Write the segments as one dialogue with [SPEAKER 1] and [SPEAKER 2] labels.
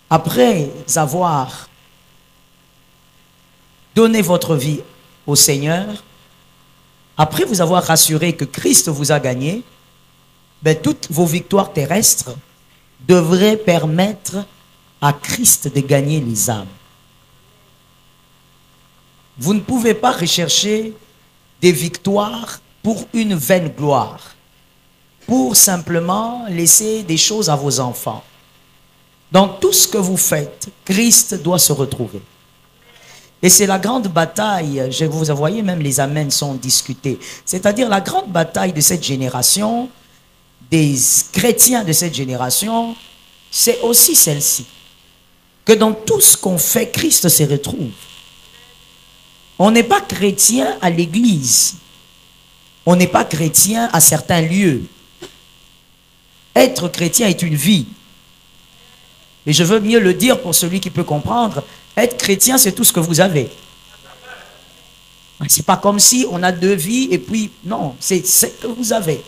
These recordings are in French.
[SPEAKER 1] après avoir donné votre vie au Seigneur, après vous avoir rassuré que Christ vous a gagné, ben, toutes vos victoires terrestres devraient permettre à Christ de gagner les âmes. Vous ne pouvez pas rechercher des victoires pour une vaine gloire, pour simplement laisser des choses à vos enfants. Dans tout ce que vous faites, Christ doit se retrouver. Et c'est la grande bataille, vous voyez, même les amens sont discutés. C'est-à-dire la grande bataille de cette génération, des chrétiens de cette génération, c'est aussi celle-ci. Que dans tout ce qu'on fait, Christ se retrouve. On n'est pas chrétien à l'église. On n'est pas chrétien à certains lieux. Être chrétien est une vie. Et je veux mieux le dire pour celui qui peut comprendre. Être chrétien, c'est tout ce que vous avez. C'est pas comme si on a deux vies et puis, non, c'est ce que vous avez.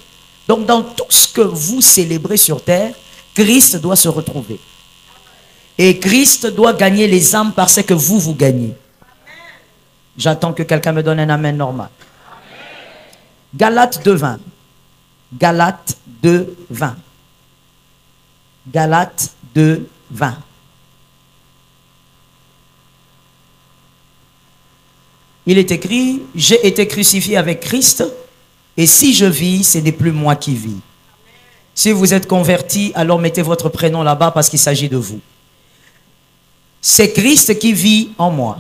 [SPEAKER 1] Donc, dans tout ce que vous célébrez sur terre, Christ doit se retrouver. Et Christ doit gagner les âmes parce que vous gagnez. J'attends que quelqu'un me donne un amen normal. Galates 2:20. Galates 2:20. Galates 2:20. Il est écrit, j'ai été crucifié avec Christ, et si je vis, ce n'est plus moi qui vis. Si vous êtes converti, alors mettez votre prénom là-bas parce qu'il s'agit de vous. C'est Christ qui vit en moi.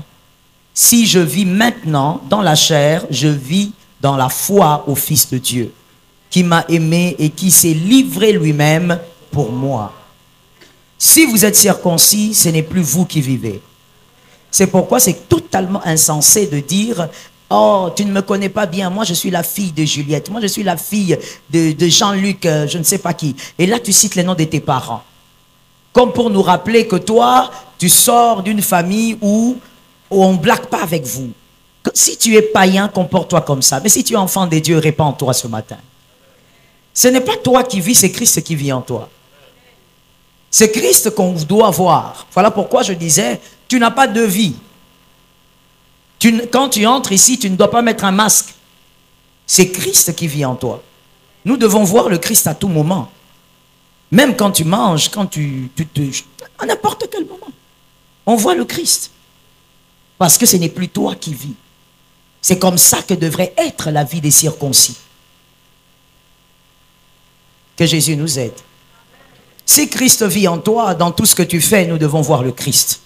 [SPEAKER 1] Si je vis maintenant dans la chair, je vis dans la foi au Fils de Dieu, qui m'a aimé et qui s'est livré lui-même pour moi. Si vous êtes circoncis, ce n'est plus vous qui vivez. C'est pourquoi c'est totalement insensé de dire « Oh, tu ne me connais pas bien, moi je suis la fille de Juliette, moi je suis la fille de Jean-Luc, je ne sais pas qui. » Et là tu cites les noms de tes parents. Comme pour nous rappeler que toi, tu sors d'une famille où on ne blague pas avec vous. Si tu es païen, comporte-toi comme ça. Mais si tu es enfant de Dieu, répands-toi ce matin. Ce n'est pas toi qui vis, c'est Christ qui vit en toi. C'est Christ qu'on doit voir. Voilà pourquoi je disais, tu n'as pas de vie. Quand tu entres ici, tu ne dois pas mettre un masque. C'est Christ qui vit en toi. Nous devons voir le Christ à tout moment. Même quand tu manges, quand à n'importe quel moment. On voit le Christ. Parce que ce n'est plus toi qui vis. C'est comme ça que devrait être la vie des circoncis. Que Jésus nous aide. Si Christ vit en toi, dans tout ce que tu fais, nous devons voir le Christ.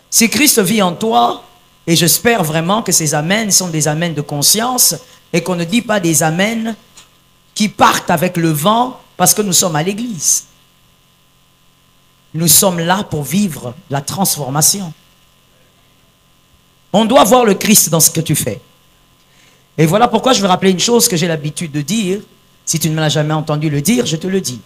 [SPEAKER 1] Si Christ vit en toi, et j'espère vraiment que ces amens sont des amens de conscience, et qu'on ne dit pas des amens qui partent avec le vent parce que nous sommes à l'église. Nous sommes là pour vivre la transformation. On doit voir le Christ dans ce que tu fais. Et voilà pourquoi je veux rappeler une chose que j'ai l'habitude de dire. Si tu ne me l'as jamais entendu le dire, je te le dis.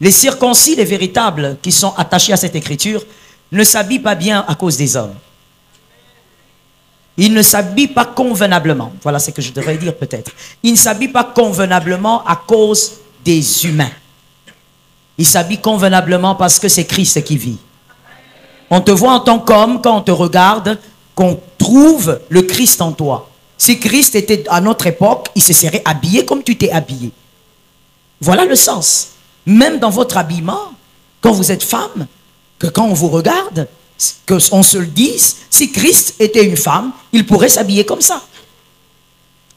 [SPEAKER 1] Les circoncis, les véritables qui sont attachés à cette écriture, ne s'habillent pas bien à cause des hommes. Ils ne s'habillent pas convenablement. Voilà ce que je devrais dire peut-être. Ils ne s'habillent pas convenablement à cause des humains. Ils s'habillent convenablement parce que c'est Christ qui vit. On te voit en tant qu'homme, quand on te regarde, qu'on trouve le Christ en toi. Si Christ était à notre époque, il se serait habillé comme tu t'es habillé. Voilà le sens. Même dans votre habillement, quand vous êtes femme, que quand on vous regarde, qu'on se le dise, si Christ était une femme, il pourrait s'habiller comme ça.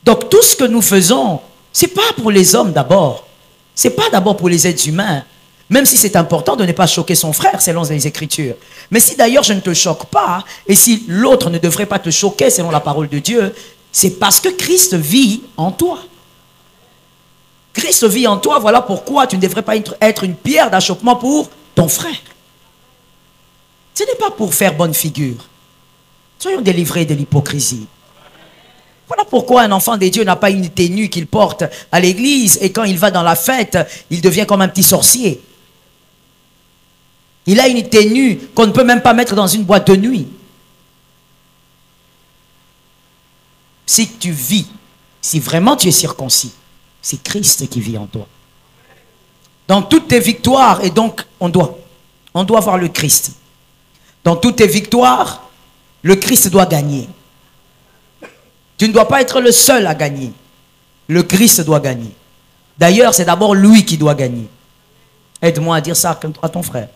[SPEAKER 1] Donc tout ce que nous faisons, ce n'est pas pour les hommes d'abord. Ce n'est pas d'abord pour les êtres humains. Même si c'est important de ne pas choquer son frère selon les Écritures. Mais si d'ailleurs je ne te choque pas, et si l'autre ne devrait pas te choquer selon la parole de Dieu, c'est parce que Christ vit en toi. Christ vit en toi, voilà pourquoi tu ne devrais pas être une pierre d'achoppement pour ton frère. Ce n'est pas pour faire bonne figure. Soyons délivrés de l'hypocrisie. Voilà pourquoi un enfant de Dieu n'a pas une tenue qu'il porte à l'église et quand il va dans la fête, il devient comme un petit sorcier. Il a une tenue qu'on ne peut même pas mettre dans une boîte de nuit. Si tu vis, si vraiment tu es circoncis, c'est Christ qui vit en toi. Dans toutes tes victoires, et donc on doit On doit voir le Christ. Dans toutes tes victoires, le Christ doit gagner. Tu ne dois pas être le seul à gagner. Le Christ doit gagner. D'ailleurs, c'est d'abord lui qui doit gagner. Aide-moi à dire ça à ton frère.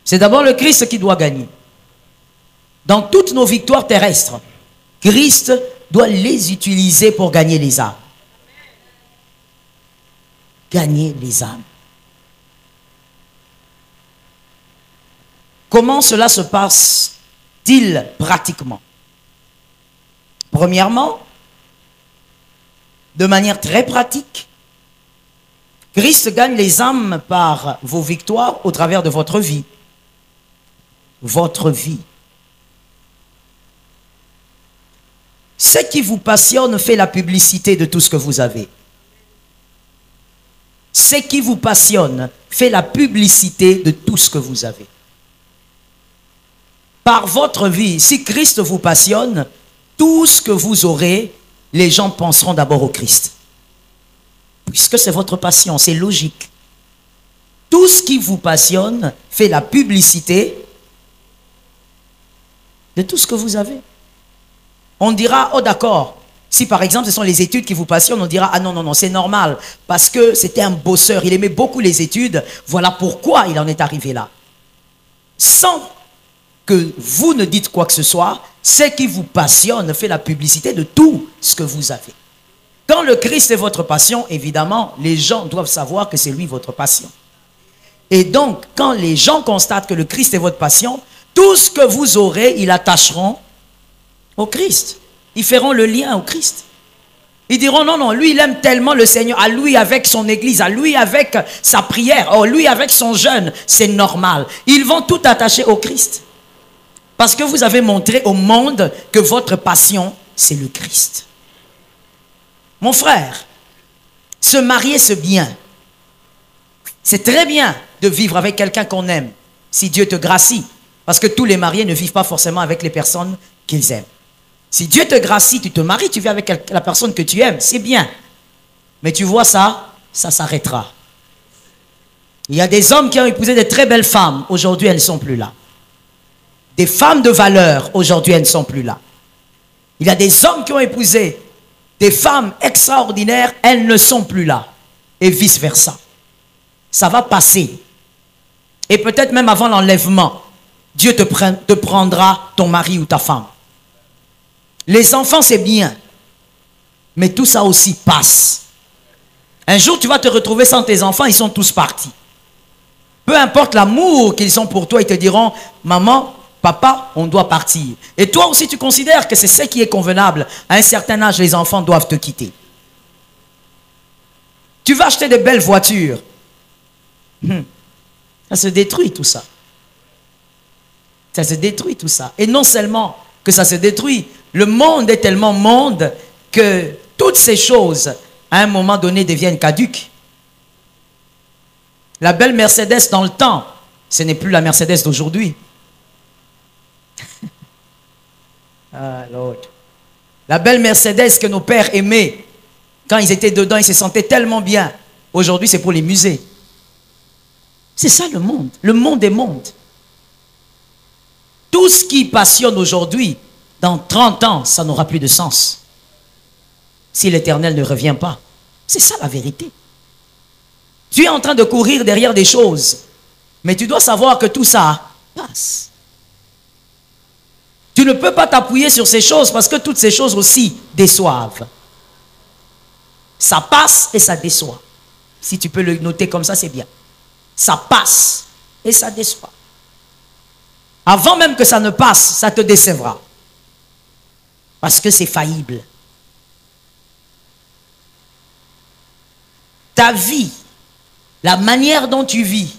[SPEAKER 1] C'est d'abord le Christ qui doit gagner. Dans toutes nos victoires terrestres, Christ doit les utiliser pour gagner les âmes. Gagner les âmes. Comment cela se passe-t-il pratiquement? Premièrement, de manière très pratique, Christ gagne les âmes par vos victoires au travers de votre vie. Votre vie. Ce qui vous passionne fait la publicité de tout ce que vous avez. Ce qui vous passionne fait la publicité de tout ce que vous avez. Par votre vie, si Christ vous passionne, tout ce que vous aurez, les gens penseront d'abord au Christ. Puisque c'est votre passion, c'est logique. Tout ce qui vous passionne fait la publicité de tout ce que vous avez. On dira, oh d'accord, si par exemple ce sont les études qui vous passionnent, on dira, ah non, non, non, c'est normal, parce que c'était un bosseur, il aimait beaucoup les études, voilà pourquoi il en est arrivé là. Sans que vous ne dites quoi que ce soit, ce qui vous passionne fait la publicité de tout ce que vous avez. Quand le Christ est votre passion, évidemment, les gens doivent savoir que c'est lui votre passion. Et donc, quand les gens constatent que le Christ est votre passion, tout ce que vous aurez, ils attacheront au Christ. Ils feront le lien au Christ. Ils diront, non, non, lui, il aime tellement le Seigneur, à lui avec son église, à lui avec sa prière, oh, lui avec son jeûne, c'est normal. Ils vont tout attacher au Christ. Parce que vous avez montré au monde que votre passion, c'est le Christ. Mon frère, se marier, c'est bien. C'est très bien de vivre avec quelqu'un qu'on aime, si Dieu te gracie. Parce que tous les mariés ne vivent pas forcément avec les personnes qu'ils aiment. Si Dieu te gracie, tu te maries, tu vis avec la personne que tu aimes, c'est bien. Mais tu vois ça, ça s'arrêtera. Il y a des hommes qui ont épousé de très belles femmes, aujourd'hui elles ne sont plus là. Des femmes de valeur, aujourd'hui elles ne sont plus là. Il y a des hommes qui ont épousé des femmes extraordinaires, elles ne sont plus là. Et vice versa. Ça va passer. Et peut-être même avant l'enlèvement, Dieu te prendra ton mari ou ta femme. Les enfants, c'est bien. Mais tout ça aussi passe. Un jour, tu vas te retrouver sans tes enfants, ils sont tous partis. Peu importe l'amour qu'ils ont pour toi, ils te diront, maman, papa, on doit partir. Et toi aussi, tu considères que c'est ce qui est convenable. À un certain âge, les enfants doivent te quitter. Tu vas acheter de belles voitures. Ça se détruit tout ça. Ça se détruit tout ça. Et non seulement que ça se détruit, le monde est tellement monde que toutes ces choses, à un moment donné, deviennent caduques. La belle Mercedes dans le temps, ce n'est plus la Mercedes d'aujourd'hui. Ah, Lord. La belle Mercedes que nos pères aimaient, quand ils étaient dedans, ils se sentaient tellement bien. Aujourd'hui, c'est pour les musées. C'est ça le monde. Le monde est monde. Tout ce qui passionne aujourd'hui, dans 30 ans, ça n'aura plus de sens. Si l'Éternel ne revient pas. C'est ça la vérité. Tu es en train de courir derrière des choses, mais tu dois savoir que tout ça passe. Tu ne peux pas t'appuyer sur ces choses parce que toutes ces choses aussi déçoivent. Ça passe et ça déçoit. Si tu peux le noter comme ça, c'est bien. Ça passe et ça déçoit. Avant même que ça ne passe, ça te décevra. Parce que c'est faillible. Ta vie, la manière dont tu vis,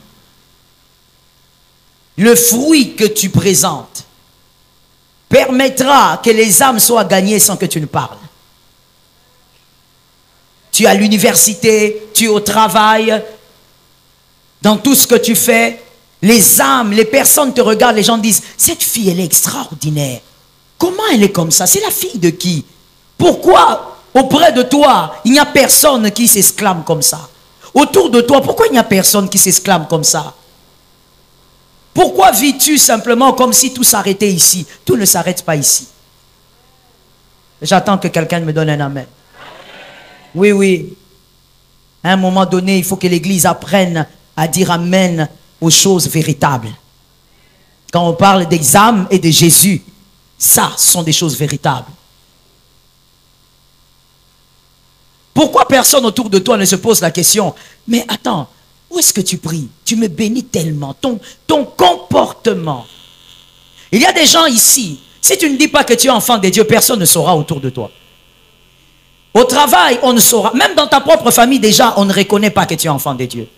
[SPEAKER 1] le fruit que tu présentes, permettra que les âmes soient gagnées sans que tu ne parles. Tu es à l'université, tu es au travail, dans tout ce que tu fais, les âmes, les personnes te regardent, les gens disent, cette fille, elle est extraordinaire. Comment elle est comme ça? C'est la fille de qui? Pourquoi auprès de toi, il n'y a personne qui s'exclame comme ça? Autour de toi, pourquoi il n'y a personne qui s'exclame comme ça? Pourquoi vis-tu simplement comme si tout s'arrêtait ici? Tout ne s'arrête pas ici. J'attends que quelqu'un me donne un amen. Oui, oui. À un moment donné, il faut que l'Église apprenne à dire amen aux choses véritables. Quand on parle des âmes et de Jésus, ça, ce sont des choses véritables. Pourquoi personne autour de toi ne se pose la question, mais attends, où est-ce que tu pries? Tu me bénis tellement, ton comportement. Il y a des gens ici, si tu ne dis pas que tu es enfant de Dieu, personne ne saura autour de toi. Au travail, on ne saura, même dans ta propre famille déjà, on ne reconnaît pas que tu es enfant de Dieu.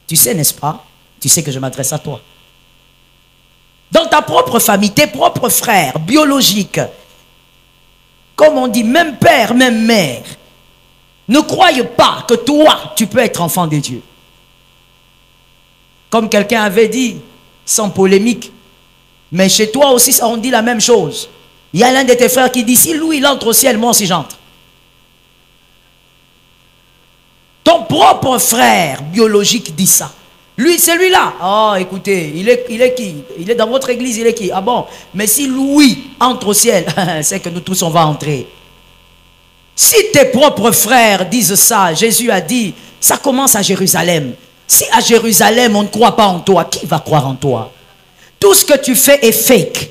[SPEAKER 1] Tu sais, n'est-ce pas? Tu sais que je m'adresse à toi. Dans ta propre famille, tes propres frères biologiques, comme on dit, même père, même mère, ne croyez pas que toi, tu peux être enfant de Dieu. Comme quelqu'un avait dit, sans polémique, mais chez toi aussi, on dit la même chose. Il y a l'un de tes frères qui dit, si lui, il entre au ciel, moi aussi j'entre. Ton propre frère biologique dit ça. Lui, celui-là. Oh, écoutez, il est qui? Il est dans votre église, il est qui? Ah bon? Mais si Louis entre au ciel, c'est que nous tous, on va entrer. Si tes propres frères disent ça, Jésus a dit, ça commence à Jérusalem. Si à Jérusalem, on ne croit pas en toi, qui va croire en toi? Tout ce que tu fais est fake.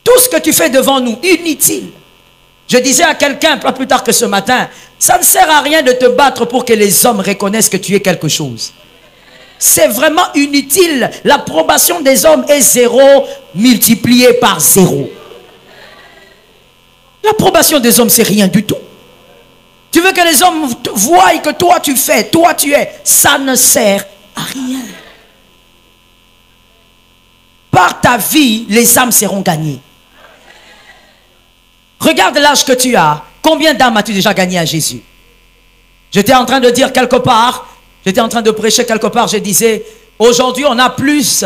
[SPEAKER 1] Tout ce que tu fais devant nous, inutile. Je disais à quelqu'un, pas plus tard que ce matin, ça ne sert à rien de te battre pour que les hommes reconnaissent que tu es quelque chose. C'est vraiment inutile. L'approbation des hommes est 0 multiplié par 0. L'approbation des hommes, c'est rien du tout. Tu veux que les hommes voient que toi tu fais, toi tu es. Ça ne sert à rien. Par ta vie, les âmes seront gagnées. Regarde l'âge que tu as. Combien d'âmes as-tu déjà gagné à Jésus? J'étais en train de dire quelque part, j'étais en train de prêcher quelque part, je disais, aujourd'hui on a plus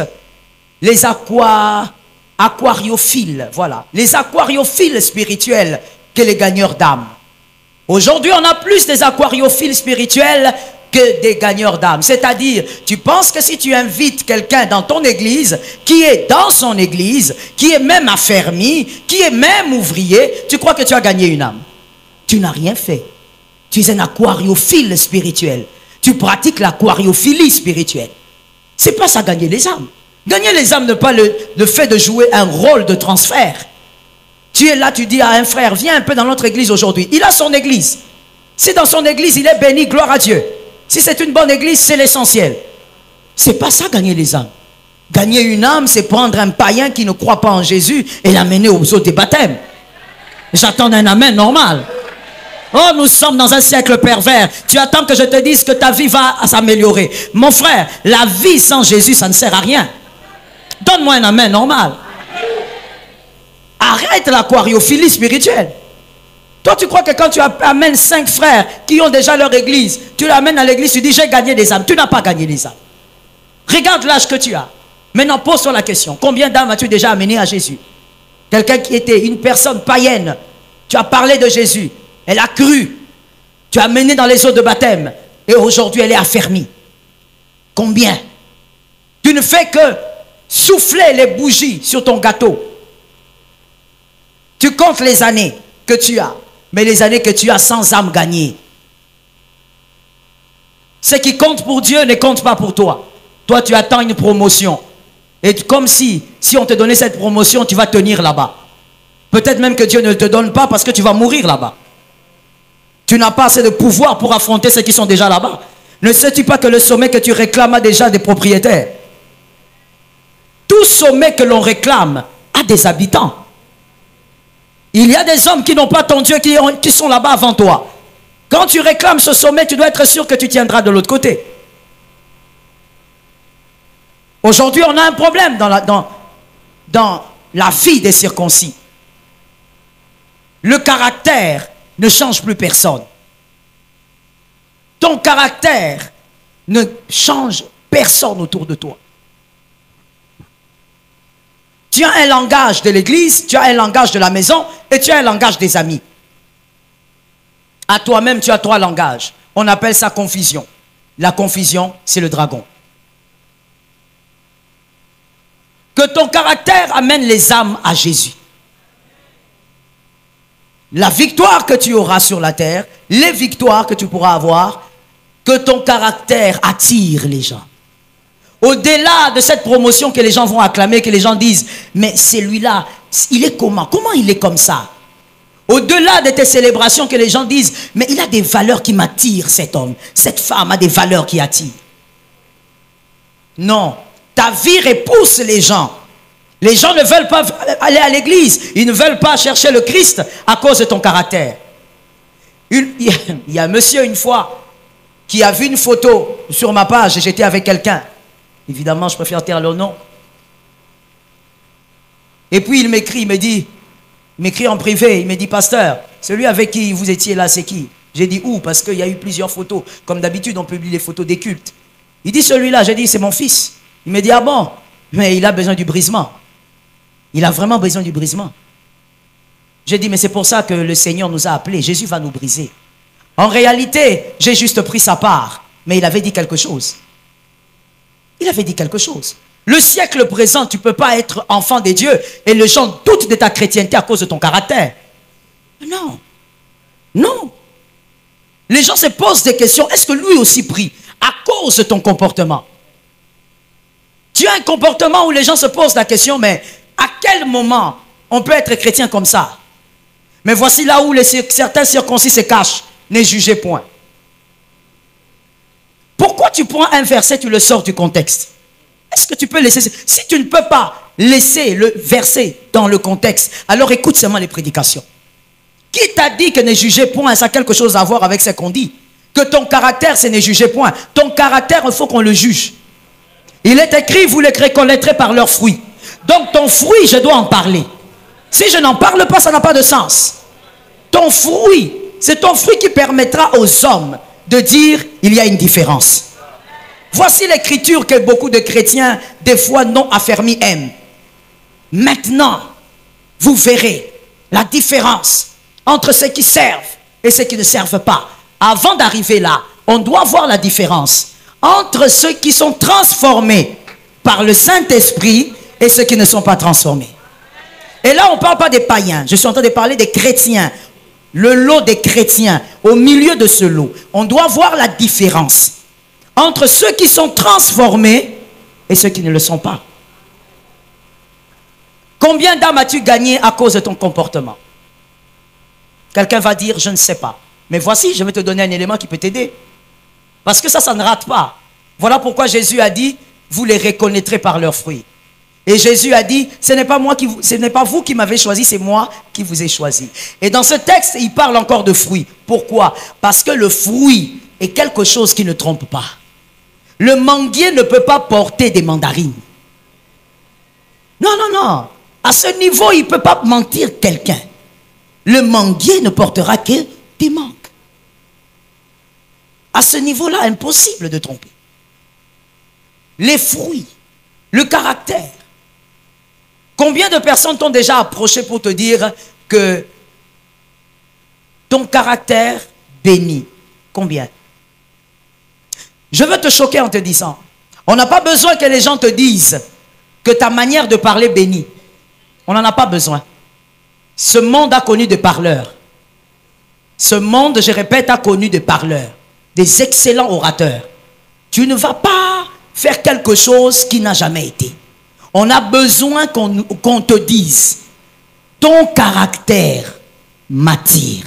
[SPEAKER 1] les aquariophiles, voilà, les aquariophiles spirituels que les gagneurs d'âmes. Aujourd'hui on a plus des aquariophiles spirituels que des gagneurs d'âmes. C'est-à-dire, tu penses que si tu invites quelqu'un dans ton église, qui est dans son église, qui est même affermi, qui est même ouvrier, tu crois que tu as gagné une âme. Tu n'as rien fait. Tu es un aquariophile spirituel. Tu pratiques l'aquariophilie spirituelle. C'est pas ça gagner les âmes. Gagner les âmes n'est pas le fait de jouer un rôle de transfert. Tu es là, tu dis à un frère, viens un peu dans notre église aujourd'hui. Il a son église. Si dans son église, il est béni, gloire à Dieu. Si c'est une bonne église, c'est l'essentiel. C'est pas ça gagner les âmes. Gagner une âme, c'est prendre un païen qui ne croit pas en Jésus et l'amener aux eaux des baptêmes. J'attends un amen normal. Oh, nous sommes dans un siècle pervers. Tu attends que je te dise que ta vie va s'améliorer. Mon frère, la vie sans Jésus, ça ne sert à rien. Donne-moi un amen normal. Arrête l'aquariophilie spirituelle. Toi, tu crois que quand tu amènes 5 frères qui ont déjà leur église, tu l'amènes à l'église, tu dis j'ai gagné des âmes. Tu n'as pas gagné les âmes. Regarde l'âge que tu as. Maintenant, pose-toi la question. Combien d'âmes as-tu déjà amené à Jésus? Quelqu'un qui était une personne païenne. Tu as parlé de Jésus. Elle a cru. Tu as amené dans les eaux de baptême. Et aujourd'hui, elle est affermie. Combien? Tu ne fais que souffler les bougies sur ton gâteau. Tu comptes les années que tu as. Mais les années que tu as sans âme gagnée. Ce qui compte pour Dieu ne compte pas pour toi. Toi, tu attends une promotion. Et comme si on te donnait cette promotion, tu vas tenir là-bas. Peut-être même que Dieu ne te donne pas parce que tu vas mourir là-bas. Tu n'as pas assez de pouvoir pour affronter ceux qui sont déjà là-bas. Ne sais-tu pas que le sommet que tu réclames a déjà des propriétaires? Tout sommet que l'on réclame a des habitants. Il y a des hommes qui n'ont pas ton Dieu qui sont là-bas avant toi. Quand tu réclames ce sommet, tu dois être sûr que tu tiendras de l'autre côté. Aujourd'hui, on a un problème dans la vie des circoncis. Le caractère ne change plus personne. Ton caractère ne change personne autour de toi. Tu as un langage de l'église, tu as un langage de la maison et tu as un langage des amis. À toi-même, tu as 3 langages. On appelle ça confusion. La confusion, c'est le dragon. Que ton caractère amène les âmes à Jésus. La victoire que tu auras sur la terre, les victoires que tu pourras avoir, que ton caractère attire les gens. Au-delà de cette promotion que les gens vont acclamer, que les gens disent, mais celui-là, il est comment? Comment il est comme ça? Au-delà de tes célébrations que les gens disent, mais il a des valeurs qui m'attirent, cet homme. Cette femme a des valeurs qui attirent. Non, ta vie repousse les gens. Les gens ne veulent pas aller à l'église. Ils ne veulent pas chercher le Christ à cause de ton caractère. Il y a un monsieur une fois qui a vu une photo sur ma page et j'étais avec quelqu'un. Évidemment, je préfère taire le nom. Et puis il m'écrit, il m'écrit en privé, il me dit, pasteur, celui avec qui vous étiez là, c'est qui? J'ai dit où? Parce qu'il y a eu plusieurs photos. Comme d'habitude, on publie les photos des cultes. Il dit, celui-là, j'ai dit, c'est mon fils. Il me dit, ah bon? Mais il a besoin du brisement. Il a vraiment besoin du brisement. J'ai dit, mais c'est pour ça que le Seigneur nous a appelés. Jésus va nous briser. En réalité, j'ai juste pris sa part. Mais il avait dit quelque chose. Il avait dit quelque chose. Le siècle présent, tu ne peux pas être enfant de Dieu et les gens doutent de ta chrétienté à cause de ton caractère. Non. Non. Les gens se posent des questions. Est-ce que lui aussi prie à cause de ton comportement? Tu as un comportement où les gens se posent la question, mais à quel moment on peut être chrétien comme ça? Mais voici là où certains circoncis se cachent. Ne jugez point. Pourquoi tu prends un verset, tu le sors du contexte? Est-ce que tu peux laisser... Si tu ne peux pas laisser le verset dans le contexte, alors écoute seulement les prédications. Qui t'a dit que ne jugez point, ça a quelque chose à voir avec ce qu'on dit? Que ton caractère, c'est ne jugez point. Ton caractère, il faut qu'on le juge. Il est écrit, vous les reconnaîtrez par leurs fruits. Donc ton fruit, je dois en parler. Si je n'en parle pas, ça n'a pas de sens. Ton fruit, c'est ton fruit qui permettra aux hommes de dire, il y a une différence. Voici l'écriture que beaucoup de chrétiens, des fois non affermis, aiment. Maintenant, vous verrez la différence entre ceux qui servent et ceux qui ne servent pas. Avant d'arriver là, on doit voir la différence entre ceux qui sont transformés par le Saint-Esprit et ceux qui ne sont pas transformés. Et là, on ne parle pas des païens. Je suis en train de parler des chrétiens. Le lot des chrétiens. Au milieu de ce lot, on doit voir la différence entre ceux qui sont transformés et ceux qui ne le sont pas. Combien d'âmes as-tu gagné à cause de ton comportement? Quelqu'un va dire, je ne sais pas. Mais voici, je vais te donner un élément qui peut t'aider. Parce que ça ne rate pas. Voilà pourquoi Jésus a dit, vous les reconnaîtrez par leurs fruits. Et Jésus a dit, ce n'est pas vous qui m'avez choisi, c'est moi qui vous ai choisi. Et dans ce texte, il parle encore de fruits. Pourquoi? Parce que le fruit est quelque chose qui ne trompe pas. Le manguier ne peut pas porter des mandarines. Non, non, non. À ce niveau, il ne peut pas mentir quelqu'un. Le manguier ne portera que des mangues. À ce niveau-là, impossible de tromper. Les fruits, le caractère. Combien de personnes t'ont déjà approché pour te dire que ton caractère bénit? Combien? Je veux te choquer en te disant, on n'a pas besoin que les gens te disent que ta manière de parler bénit. On n'en a pas besoin. Ce monde a connu des parleurs. Ce monde, je répète, a connu des parleurs. Des excellents orateurs. Tu ne vas pas faire quelque chose qui n'a jamais été. On a besoin qu'on te dise, ton caractère m'attire.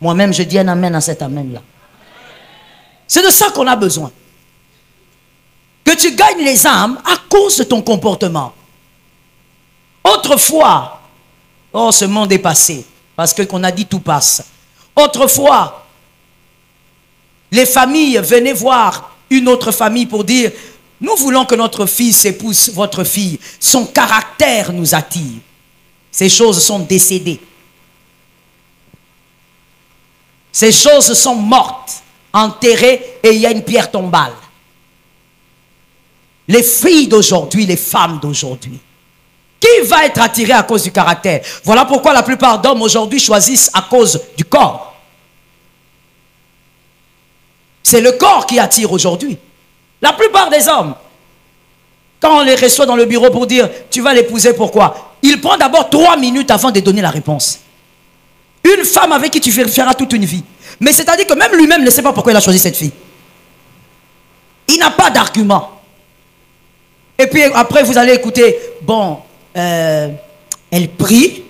[SPEAKER 1] Moi-même, je dis un amen à cet amen-là. C'est de ça qu'on a besoin. Que tu gagnes les âmes à cause de ton comportement. Autrefois, oh, ce monde est passé, parce que qu'on a dit tout passe. Autrefois, les familles venaient voir une autre famille pour dire, nous voulons que notre fils épouse votre fille. Son caractère nous attire. Ces choses sont décédées. Ces choses sont mortes, enterrées, et il y a une pierre tombale. Les filles d'aujourd'hui, les femmes d'aujourd'hui, qui va être attiré à cause du caractère? Voilà pourquoi la plupart d'hommes aujourd'hui choisissent à cause du corps. C'est le corps qui attire aujourd'hui. La plupart des hommes, quand on les reçoit dans le bureau pour dire « tu vas l'épouser, pourquoi ?» Il prend d'abord 3 minutes avant de donner la réponse. Une femme avec qui tu feras toute une vie. Mais c'est-à-dire que même lui-même ne sait pas pourquoi il a choisi cette fille. Il n'a pas d'argument. Et puis après vous allez écouter, bon, elle prie.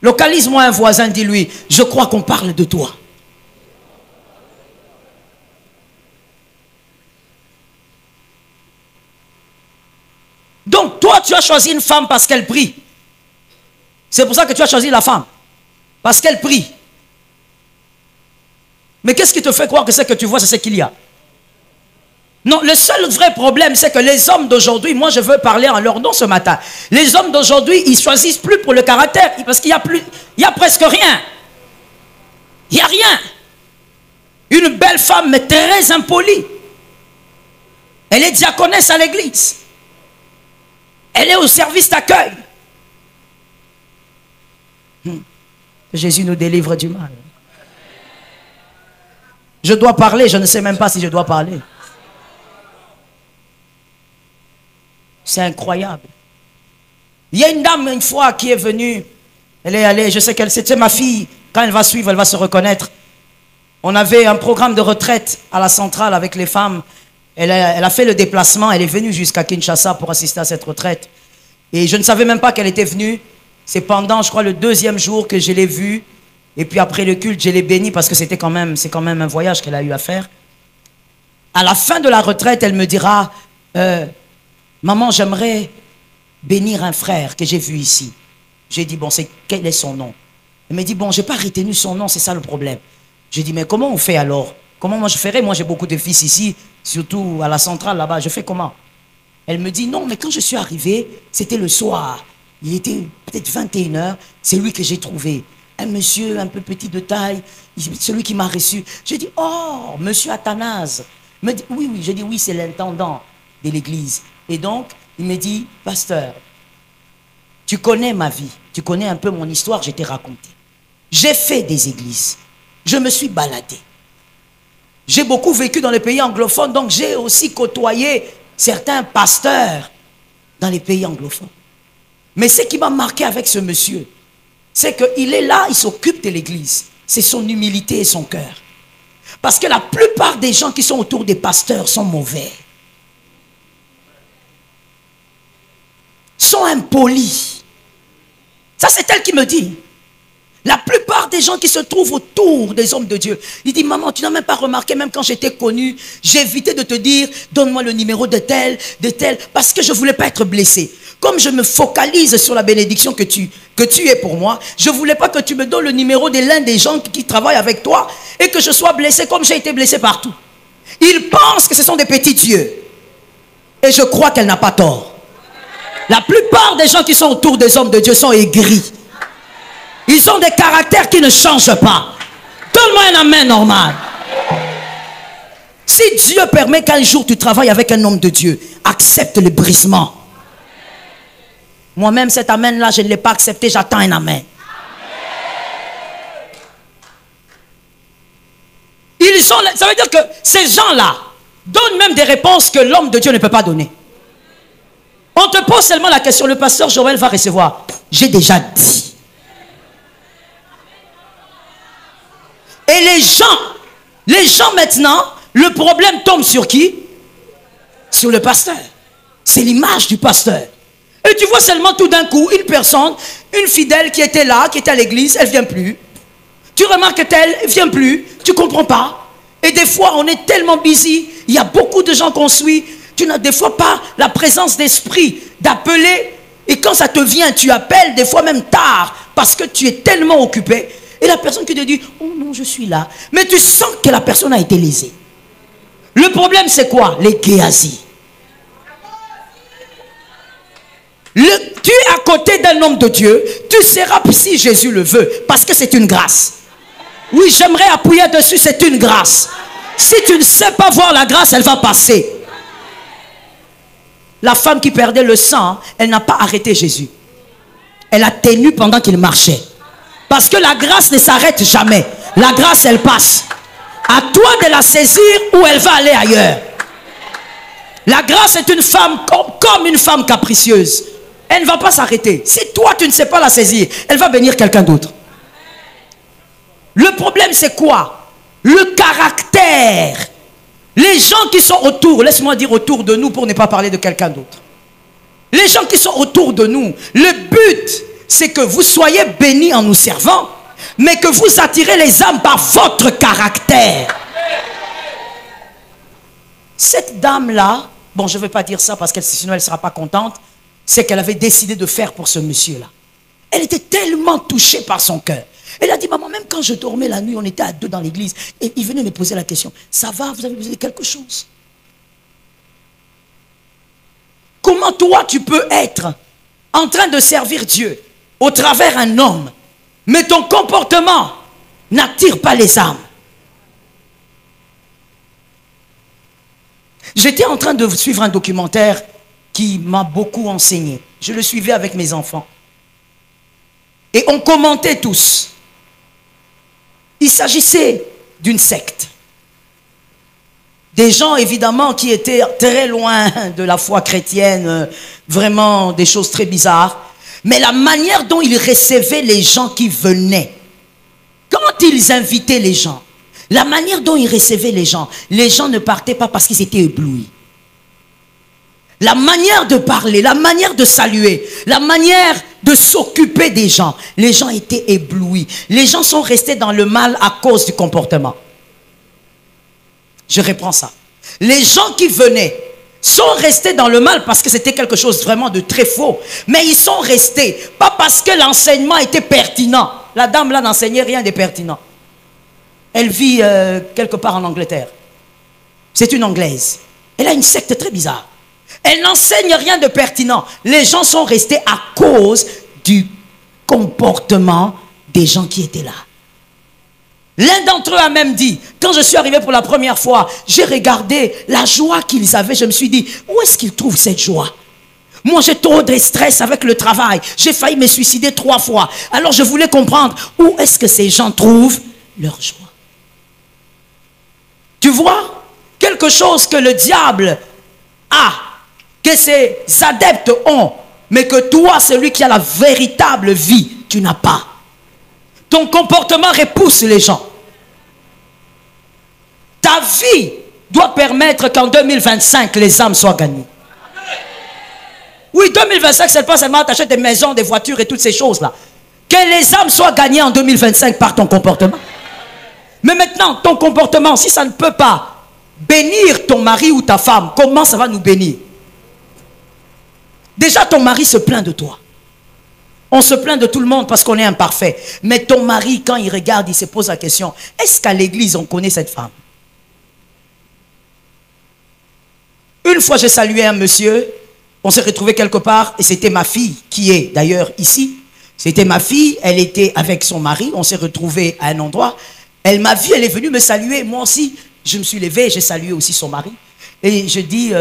[SPEAKER 1] Localise-moi un voisin, dis-lui, je crois qu'on parle de toi. Donc toi tu as choisi une femme parce qu'elle prie. C'est pour ça que tu as choisi la femme. Parce qu'elle prie. Mais qu'est-ce qui te fait croire que ce que tu vois, c'est ce qu'il y a? Non, le seul vrai problème, c'est que les hommes d'aujourd'hui, moi je veux parler en leur nom ce matin. Les hommes d'aujourd'hui, ils choisissent plus pour le caractère, parce qu'il y a presque rien. Il n'y a rien. Une belle femme, mais très impolie. Elle est diaconesse à l'église. Elle est au service d'accueil. Jésus nous délivre du mal. Je dois parler, je ne sais même pas si je dois parler. C'est incroyable. Il y a une dame une fois qui est venue. Elle est allée, je sais qu'elle, c'était ma fille. Quand elle va suivre, elle va se reconnaître. On avait un programme de retraite à la centrale avec les femmes. Elle a fait le déplacement, elle est venue jusqu'à Kinshasa pour assister à cette retraite. Et je ne savais même pas qu'elle était venue. C'est pendant, je crois, le 2e jour que je l'ai vue. Et puis après le culte, je l'ai bénie parce que c'est quand même un voyage qu'elle a eu à faire. À la fin de la retraite, elle me dira, maman, j'aimerais bénir un frère que j'ai vu ici. J'ai dit, bon, quel est son nom? Elle me dit, bon, je n'ai pas retenu son nom, c'est ça le problème. J'ai dit, mais comment on fait alors? Comment moi je ferais? Moi j'ai beaucoup de fils ici, surtout à la centrale là-bas, je fais comment? Elle me dit, non, mais quand je suis arrivé, c'était le soir. Il était peut-être 21 h, c'est lui que j'ai trouvé. Un monsieur un peu petit de taille, celui qui m'a reçu. J'ai dit, oh, monsieur Athanase. Il me dit, oui, oui, j'ai dit, oui, c'est l'intendant de l'église. Et donc, il me dit, pasteur, tu connais ma vie, tu connais un peu mon histoire, je t'ai raconté. J'ai fait des églises, je me suis baladé. J'ai beaucoup vécu dans les pays anglophones, donc j'ai aussi côtoyé certains pasteurs dans les pays anglophones. Mais ce qui m'a marqué avec ce monsieur, c'est qu'il est là, il s'occupe de l'église. C'est son humilité et son cœur. Parce que la plupart des gens qui sont autour des pasteurs sont mauvais. Sont impolis. Ça, c'est elle qui me dit. La plupart des gens qui se trouvent autour des hommes de Dieu, il dit, maman, tu n'as même pas remarqué, même quand j'étais connu, j'évitais de te dire, donne-moi le numéro de tel, parce que je ne voulais pas être blessé. Comme je me focalise sur la bénédiction que tu es pour moi, je ne voulais pas que tu me donnes le numéro de l'un des gens qui travaillent avec toi et que je sois blessé comme j'ai été blessé partout. Ils pensent que ce sont des petits dieux. Et je crois qu'elle n'a pas tort. La plupart des gens qui sont autour des hommes de Dieu sont aigris. Ils ont des caractères qui ne changent pas. Donne-moi un amen normal. Si Dieu permet qu'un jour tu travailles avec un homme de Dieu, accepte le brisement. Moi-même, cet amen-là, je ne l'ai pas accepté, j'attends un amen. Ça veut dire que ces gens-là donnent même des réponses que l'homme de Dieu ne peut pas donner. On te pose seulement la question, le pasteur Joël va recevoir. J'ai déjà dit. Et les gens maintenant, le problème tombe sur qui? Sur le pasteur. C'est l'image du pasteur. Et tu vois seulement tout d'un coup une personne, une fidèle qui était là, qui était à l'église, elle ne vient plus. Tu remarques qu'elle ne vient plus, tu ne comprends pas. Et des fois, on est tellement busy, il y a beaucoup de gens qu'on suit, tu n'as des fois pas la présence d'esprit d'appeler. Et quand ça te vient, tu appelles, des fois même tard, parce que tu es tellement occupé. Et la personne qui te dit, oh non, je suis là. Mais tu sens que la personne a été lésée. Le problème, c'est quoi? Les Géasi. Tu es à côté d'un homme de Dieu, tu seras, si Jésus le veut, parce que c'est une grâce. Oui, j'aimerais appuyer dessus, c'est une grâce. Si tu ne sais pas voir la grâce, elle va passer. La femme qui perdait le sang, elle n'a pas arrêté Jésus. Elle a tenu pendant qu'il marchait. Parce que la grâce ne s'arrête jamais. La grâce, elle passe. À toi de la saisir ou elle va aller ailleurs. La grâce est une femme comme une femme capricieuse. Elle ne va pas s'arrêter. Si toi tu ne sais pas la saisir, elle va bénir quelqu'un d'autre. Le problème c'est quoi? Le caractère. Les gens qui sont autour, laisse-moi dire autour de nous pour ne pas parler de quelqu'un d'autre. Les gens qui sont autour de nous, le but c'est que vous soyez bénis en nous servant, mais que vous attirez les âmes par votre caractère. Cette dame-là, bon, je ne vais pas dire ça parce que sinon elle ne sera pas contente, c'est qu'elle avait décidé de faire pour ce monsieur-là. Elle était tellement touchée par son cœur. Elle a dit, maman, même quand je dormais la nuit, on était à deux dans l'église, et il venait me poser la question, ça va, vous avez besoin de quelque chose? Comment toi tu peux être en train de servir Dieu au travers un homme, mais ton comportement n'attire pas les âmes? J'étais en train de suivre un documentaire qui m'a beaucoup enseigné. Je le suivais avec mes enfants. Et on commentait tous. Il s'agissait d'une secte. Des gens, évidemment, qui étaient très loin de la foi chrétienne, vraiment des choses très bizarres. Mais la manière dont ils recevaient les gens qui venaient, quand ils invitaient les gens, la manière dont ils recevaient les gens ne partaient pas parce qu'ils étaient éblouis. La manière de parler, la manière de saluer, la manière de s'occuper des gens, les gens étaient éblouis. Les gens sont restés dans le mal à cause du comportement. Je reprends ça. Les gens qui venaient sont restés dans le mal parce que c'était quelque chose vraiment de très faux. Mais ils sont restés, pas parce que l'enseignement était pertinent. La dame là n'enseignait rien de pertinent. Elle vit quelque part en Angleterre. C'est une Anglaise. Elle a une secte très bizarre. Elle n'enseigne rien de pertinent. Les gens sont restés à cause du comportement des gens qui étaient là. L'un d'entre eux a même dit, quand je suis arrivé pour la première fois, j'ai regardé la joie qu'ils avaient. Je me suis dit, où est-ce qu'ils trouvent cette joie? Moi, j'ai trop de stress avec le travail. J'ai failli me suicider 3 fois. Alors, je voulais comprendre où est-ce que ces gens trouvent leur joie. Tu vois, quelque chose que le diable a, que ses adeptes ont, mais que toi, celui qui a la véritable vie, tu n'as pas. Ton comportement repousse les gens. Ta vie doit permettre qu'en 2025, les âmes soient gagnées. Oui, 2025, c'est pas seulement t'achètes des maisons, des voitures et toutes ces choses-là. Que les âmes soient gagnées en 2025 par ton comportement. Mais maintenant, ton comportement, si ça ne peut pas bénir ton mari ou ta femme, comment ça va nous bénir? Déjà, ton mari se plaint de toi. On se plaint de tout le monde parce qu'on est imparfait. Mais ton mari, quand il regarde, il se pose la question, est-ce qu'à l'église, on connaît cette femme? Une fois, j'ai salué un monsieur, on s'est retrouvé quelque part, et c'était ma fille, qui est d'ailleurs ici. C'était ma fille, elle était avec son mari, on s'est retrouvé à un endroit. Elle m'a vu, elle est venue me saluer. Moi aussi, je me suis levé, j'ai salué aussi son mari. Et je dis,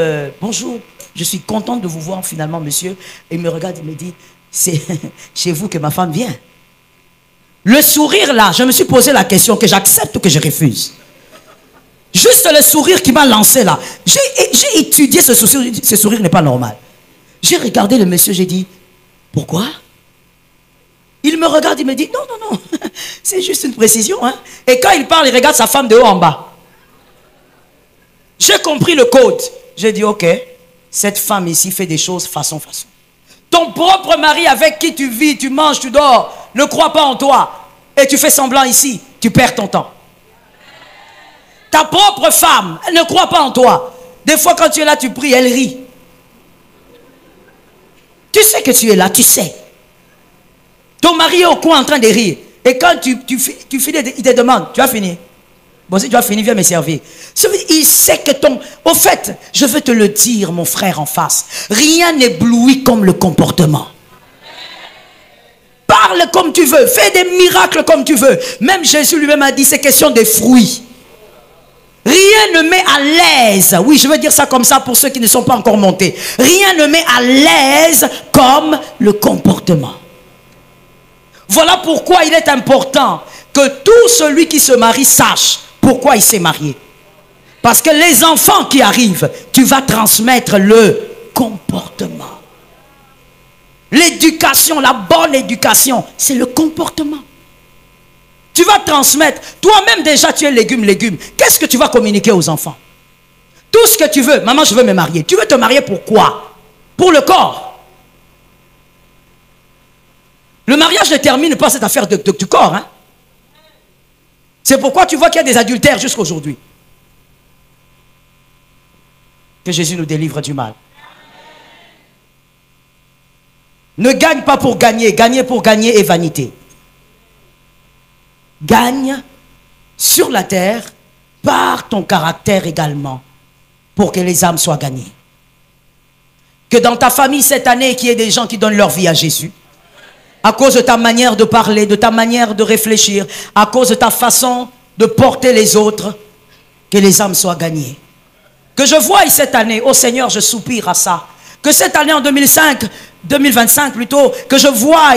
[SPEAKER 1] bonjour, je suis contente de vous voir finalement, monsieur. Et il me regarde, il me dit, c'est chez vous que ma femme vient. Le sourire là, je me suis posé la question que j'accepte ou que je refuse. Juste le sourire qui m'a lancé là. J'ai étudié ce sourire n'est pas normal. J'ai regardé le monsieur, j'ai dit, pourquoi? Il me regarde, il me dit, non, non, non, c'est juste une précision. Hein. Et quand il parle, il regarde sa femme de haut en bas. J'ai compris le code. J'ai dit, ok, cette femme ici fait des choses façon. Ton propre mari avec qui tu vis, tu manges, tu dors, ne croit pas en toi. Et tu fais semblant ici, tu perds ton temps. Ta propre femme, elle ne croit pas en toi. Des fois quand tu es là, tu pries, elle rit. Tu sais que tu es là, tu sais. Ton mari est au coin en train de rire. Et quand tu finis, il te demande, tu as fini? Bon, si tu as fini, viens me servir. Il sait que ton... Au fait, je veux te le dire, mon frère en face. Rien n'éblouit comme le comportement. Parle comme tu veux. Fais des miracles comme tu veux. Même Jésus lui-même a dit, c'est question de fruits. Rien ne met à l'aise. Oui, je veux dire ça comme ça pour ceux qui ne sont pas encore montés. Rien ne met à l'aise comme le comportement. Voilà pourquoi il est important que tout celui qui se marie sache Pourquoi il s'est marié? Parce que les enfants qui arrivent, tu vas transmettre le comportement. L'éducation, la bonne éducation, c'est le comportement. Tu vas transmettre. Toi-même déjà, tu es légume. Qu'est-ce que tu vas communiquer aux enfants? Tout ce que tu veux. Maman, je veux me marier. Tu veux te marier pour quoi? Pour le corps. Le mariage ne termine pas cette affaire du corps. Hein? C'est pourquoi tu vois qu'il y a des adultères jusqu'à aujourd'hui. Que Jésus nous délivre du mal. Ne gagne pas pour gagner. Gagner pour gagner est vanité. Gagne sur la terre par ton caractère également pour que les âmes soient gagnées. Que dans ta famille cette année, qu'il y ait des gens qui donnent leur vie à Jésus. À cause de ta manière de parler, de ta manière de réfléchir, à cause de ta façon de porter les autres, que les âmes soient gagnées. Que je voie cette année, oh Seigneur, je soupire à ça. Que cette année en 2025 plutôt, que je voie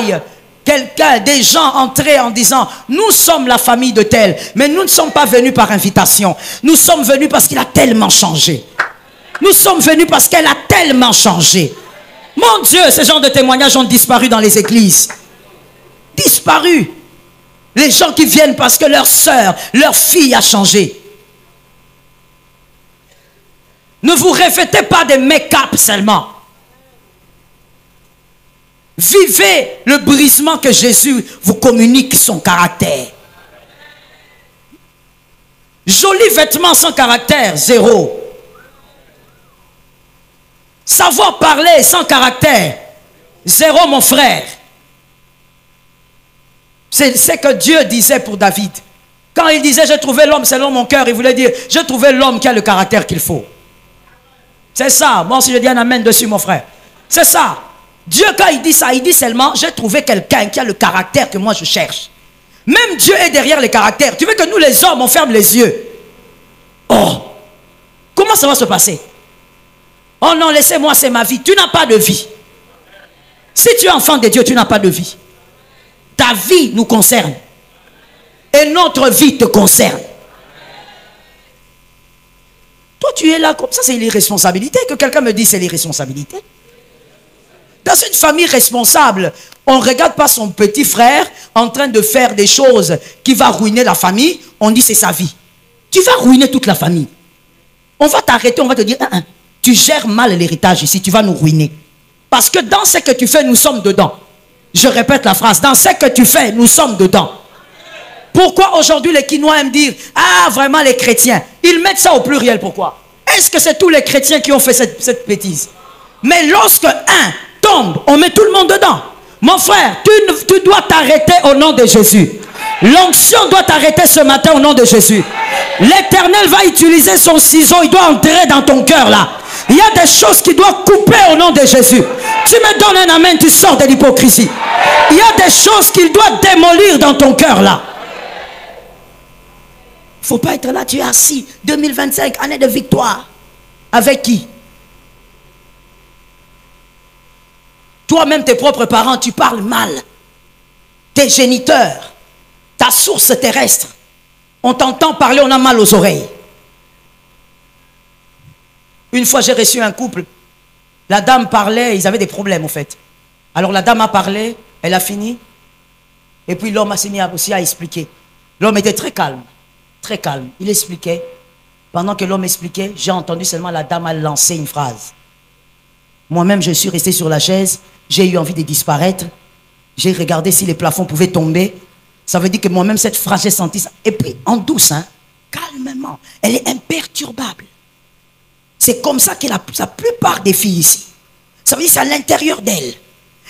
[SPEAKER 1] quelqu'un, des gens entrer en disant, nous sommes la famille de tel, mais nous ne sommes pas venus par invitation. Nous sommes venus parce qu'il a tellement changé. Nous sommes venus parce qu'elle a tellement changé. Mon Dieu, ce genre de témoignages ont disparu dans les églises. Disparu. Les gens qui viennent parce que leur sœur, leur fille a changé. Ne vous revêtez pas de make-up seulement. Vivez le brisement que Jésus vous communique son caractère. Joli vêtement sans caractère, zéro. Savoir parler sans caractère, zéro mon frère. C'est ce que Dieu disait pour David. Quand il disait j'ai trouvé l'homme selon mon cœur, il voulait dire j'ai trouvé l'homme qui a le caractère qu'il faut. C'est ça. Moi si je dis un amen dessus mon frère. C'est ça. Dieu quand il dit ça, il dit seulement j'ai trouvé quelqu'un qui a le caractère que moi je cherche. Même Dieu est derrière les caractères. Tu veux que nous les hommes on ferme les yeux? Oh, comment ça va se passer? Oh non, laissez-moi, c'est ma vie. Tu n'as pas de vie. Si tu es enfant de Dieu, tu n'as pas de vie. Ta vie nous concerne. Et notre vie te concerne. Toi, tu es là comme ça, c'est l'irresponsabilité. Que quelqu'un me dise c'est l'irresponsabilité. Dans une famille responsable, on ne regarde pas son petit frère en train de faire des choses qui vont ruiner la famille. On dit c'est sa vie. Tu vas ruiner toute la famille. On va t'arrêter, on va te dire tu gères mal l'héritage ici, tu vas nous ruiner. Parce que dans ce que tu fais, nous sommes dedans. Je répète la phrase, dans ce que tu fais, nous sommes dedans. Pourquoi aujourd'hui les Quinois aiment dire ah vraiment les chrétiens? Ils mettent ça au pluriel, pourquoi? Est-ce que c'est tous les chrétiens qui ont fait cette bêtise? Mais lorsque un tombe, on met tout le monde dedans. Mon frère, tu dois t'arrêter au nom de Jésus. L'onction doit t'arrêter ce matin au nom de Jésus. L'Éternel va utiliser son ciseau, il doit entrer dans ton cœur là. Il y a des choses qui doivent couper au nom de Jésus. Tu me donnes un amen, tu sors de l'hypocrisie. Il y a des choses qu'il doit démolir dans ton cœur là. Il ne faut pas être là, tu es assis. 2025, année de victoire. Avec qui? Toi-même, tes propres parents, tu parles mal. Tes géniteurs, ta source terrestre. On t'entend parler, on a mal aux oreilles. Une fois, j'ai reçu un couple. La dame parlait, ils avaient des problèmes, en fait. Alors, la dame a parlé, elle a fini. Et puis, l'homme s'est mis aussi à expliquer. L'homme était très calme. Très calme. Il expliquait. Pendant que l'homme expliquait, j'ai entendu seulement la dame a lancé une phrase. Moi-même, je suis resté sur la chaise. J'ai eu envie de disparaître. J'ai regardé si les plafonds pouvaient tomber. Ça veut dire que moi-même, cette phrase, j'ai senti ça. Et puis, en douce, hein, calmement. Elle est imperturbable. C'est comme ça que la plupart des filles ici. Ça veut dire que c'est à l'intérieur d'elle.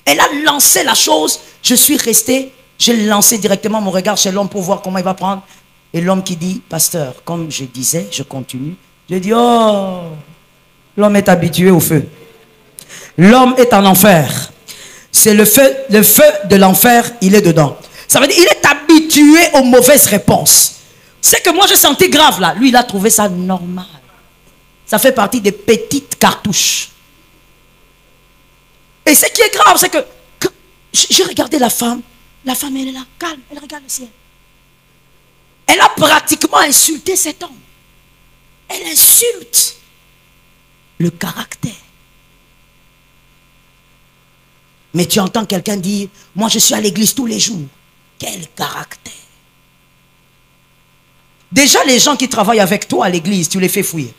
[SPEAKER 1] Elle a lancé la chose. Je suis resté. J'ai lancé directement mon regard chez l'homme pour voir comment il va prendre. Et l'homme qui dit, pasteur, comme je disais, je continue. Je dis, oh, l'homme est habitué au feu. L'homme est en enfer. C'est le feu de l'enfer, il est dedans. Ça veut dire qu'il est habitué aux mauvaises réponses. C'est que moi j'ai senti grave là. Lui il a trouvé ça normal. Ça fait partie des petites cartouches. Et ce qui est grave, c'est que j'ai regardé la femme. La femme elle est là, calme, elle regarde le ciel. Elle a pratiquement insulté cet homme. Elle insulte le caractère. Mais tu entends quelqu'un dire, moi je suis à l'église tous les jours. Quel caractère. Déjà les gens qui travaillent avec toi à l'église, tu les fais fuir.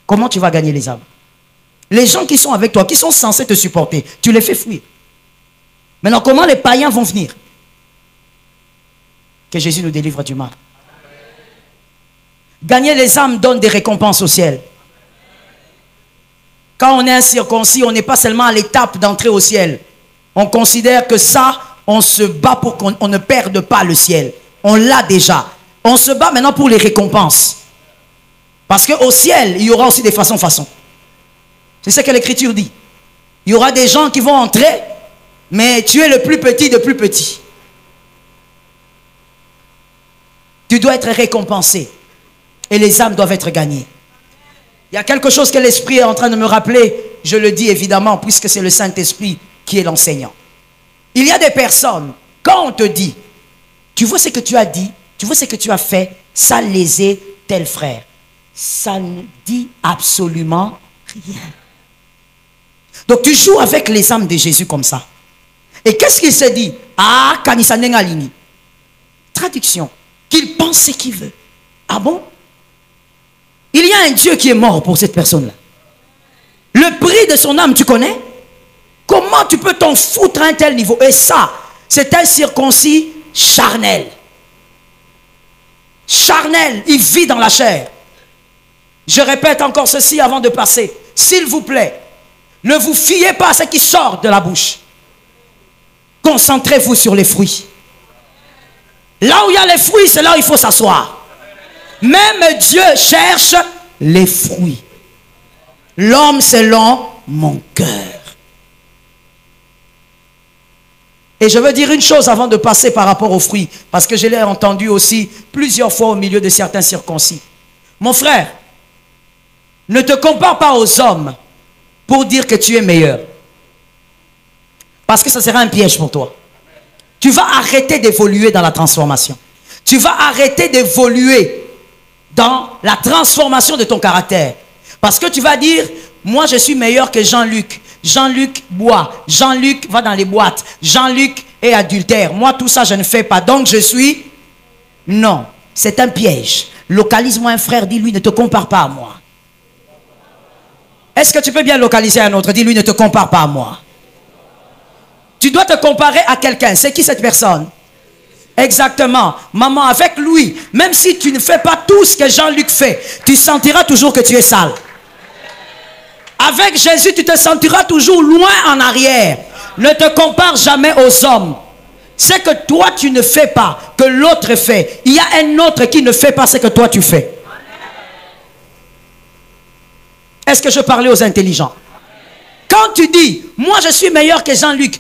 [SPEAKER 1] Comment tu vas gagner les âmes? Les gens qui sont avec toi, qui sont censés te supporter, tu les fais fuir. Maintenant, comment les païens vont venir? Que Jésus nous délivre du mal. Gagner les âmes donne des récompenses au ciel. Quand on est incirconcis, on n'est pas seulement à l'étape d'entrer au ciel. On considère que ça, on se bat pour qu'on ne perde pas le ciel. On l'a déjà. On se bat maintenant pour les récompenses. Parce qu'au ciel, il y aura aussi des façons. C'est ce que l'Écriture dit. Il y aura des gens qui vont entrer, mais tu es le plus petit de plus petits. Tu dois être récompensé. Et les âmes doivent être gagnées. Il y a quelque chose que l'Esprit est en train de me rappeler. Je le dis évidemment, puisque c'est le Saint-Esprit qui est l'enseignant. Il y a des personnes, quand on te dit, tu vois ce que tu as dit, tu vois ce que tu as fait, ça lésait tel frère. Ça ne dit absolument rien. Donc tu joues avec les âmes de Jésus comme ça. Et qu'est-ce qu'il se dit? Ah, Kanisanengalini. Traduction. Qu'il pense ce qu'il veut. Ah bon? Il y a un Dieu qui est mort pour cette personne-là. Le prix de son âme, tu connais? Comment tu peux t'en foutre à un tel niveau? Et ça, c'est un circoncis charnel. Charnel, il vit dans la chair. Je répète encore ceci avant de passer. S'il vous plaît, ne vous fiez pas à ce qui sort de la bouche. Concentrez-vous sur les fruits. Là où il y a les fruits, c'est là où il faut s'asseoir. Même Dieu cherche les fruits. L'homme selon mon cœur. Et je veux dire une chose avant de passer par rapport aux fruits, parce que je l'ai entendu aussi plusieurs fois au milieu de certains circoncis. Mon frère, ne te compare pas aux hommes pour dire que tu es meilleur. Parce que ça sera un piège pour toi. Tu vas arrêter d'évoluer dans la transformation. Tu vas arrêter d'évoluer dans la transformation de ton caractère. Parce que tu vas dire, moi je suis meilleur que Jean-Luc. Jean-Luc boit. Jean-Luc va dans les boîtes. Jean-Luc est adultère. Moi tout ça je ne fais pas. Donc je suis... Non, c'est un piège. Localise-moi un frère, dis-lui ne te compare pas à moi. Est-ce que tu peux bien localiser un autre? Dis-lui ne te compare pas à moi. Tu dois te comparer à quelqu'un. C'est qui cette personne? Exactement. Maman, avec lui, même si tu ne fais pas tout ce que Jean-Luc fait, tu sentiras toujours que tu es sale. Avec Jésus, tu te sentiras toujours loin en arrière. Ne te compare jamais aux hommes. C'est que toi, tu ne fais pas, que l'autre fait. Il y a un autre qui ne fait pas ce que toi, tu fais. Est-ce que je parlais aux intelligents? Quand tu dis, moi je suis meilleur que Jean-Luc,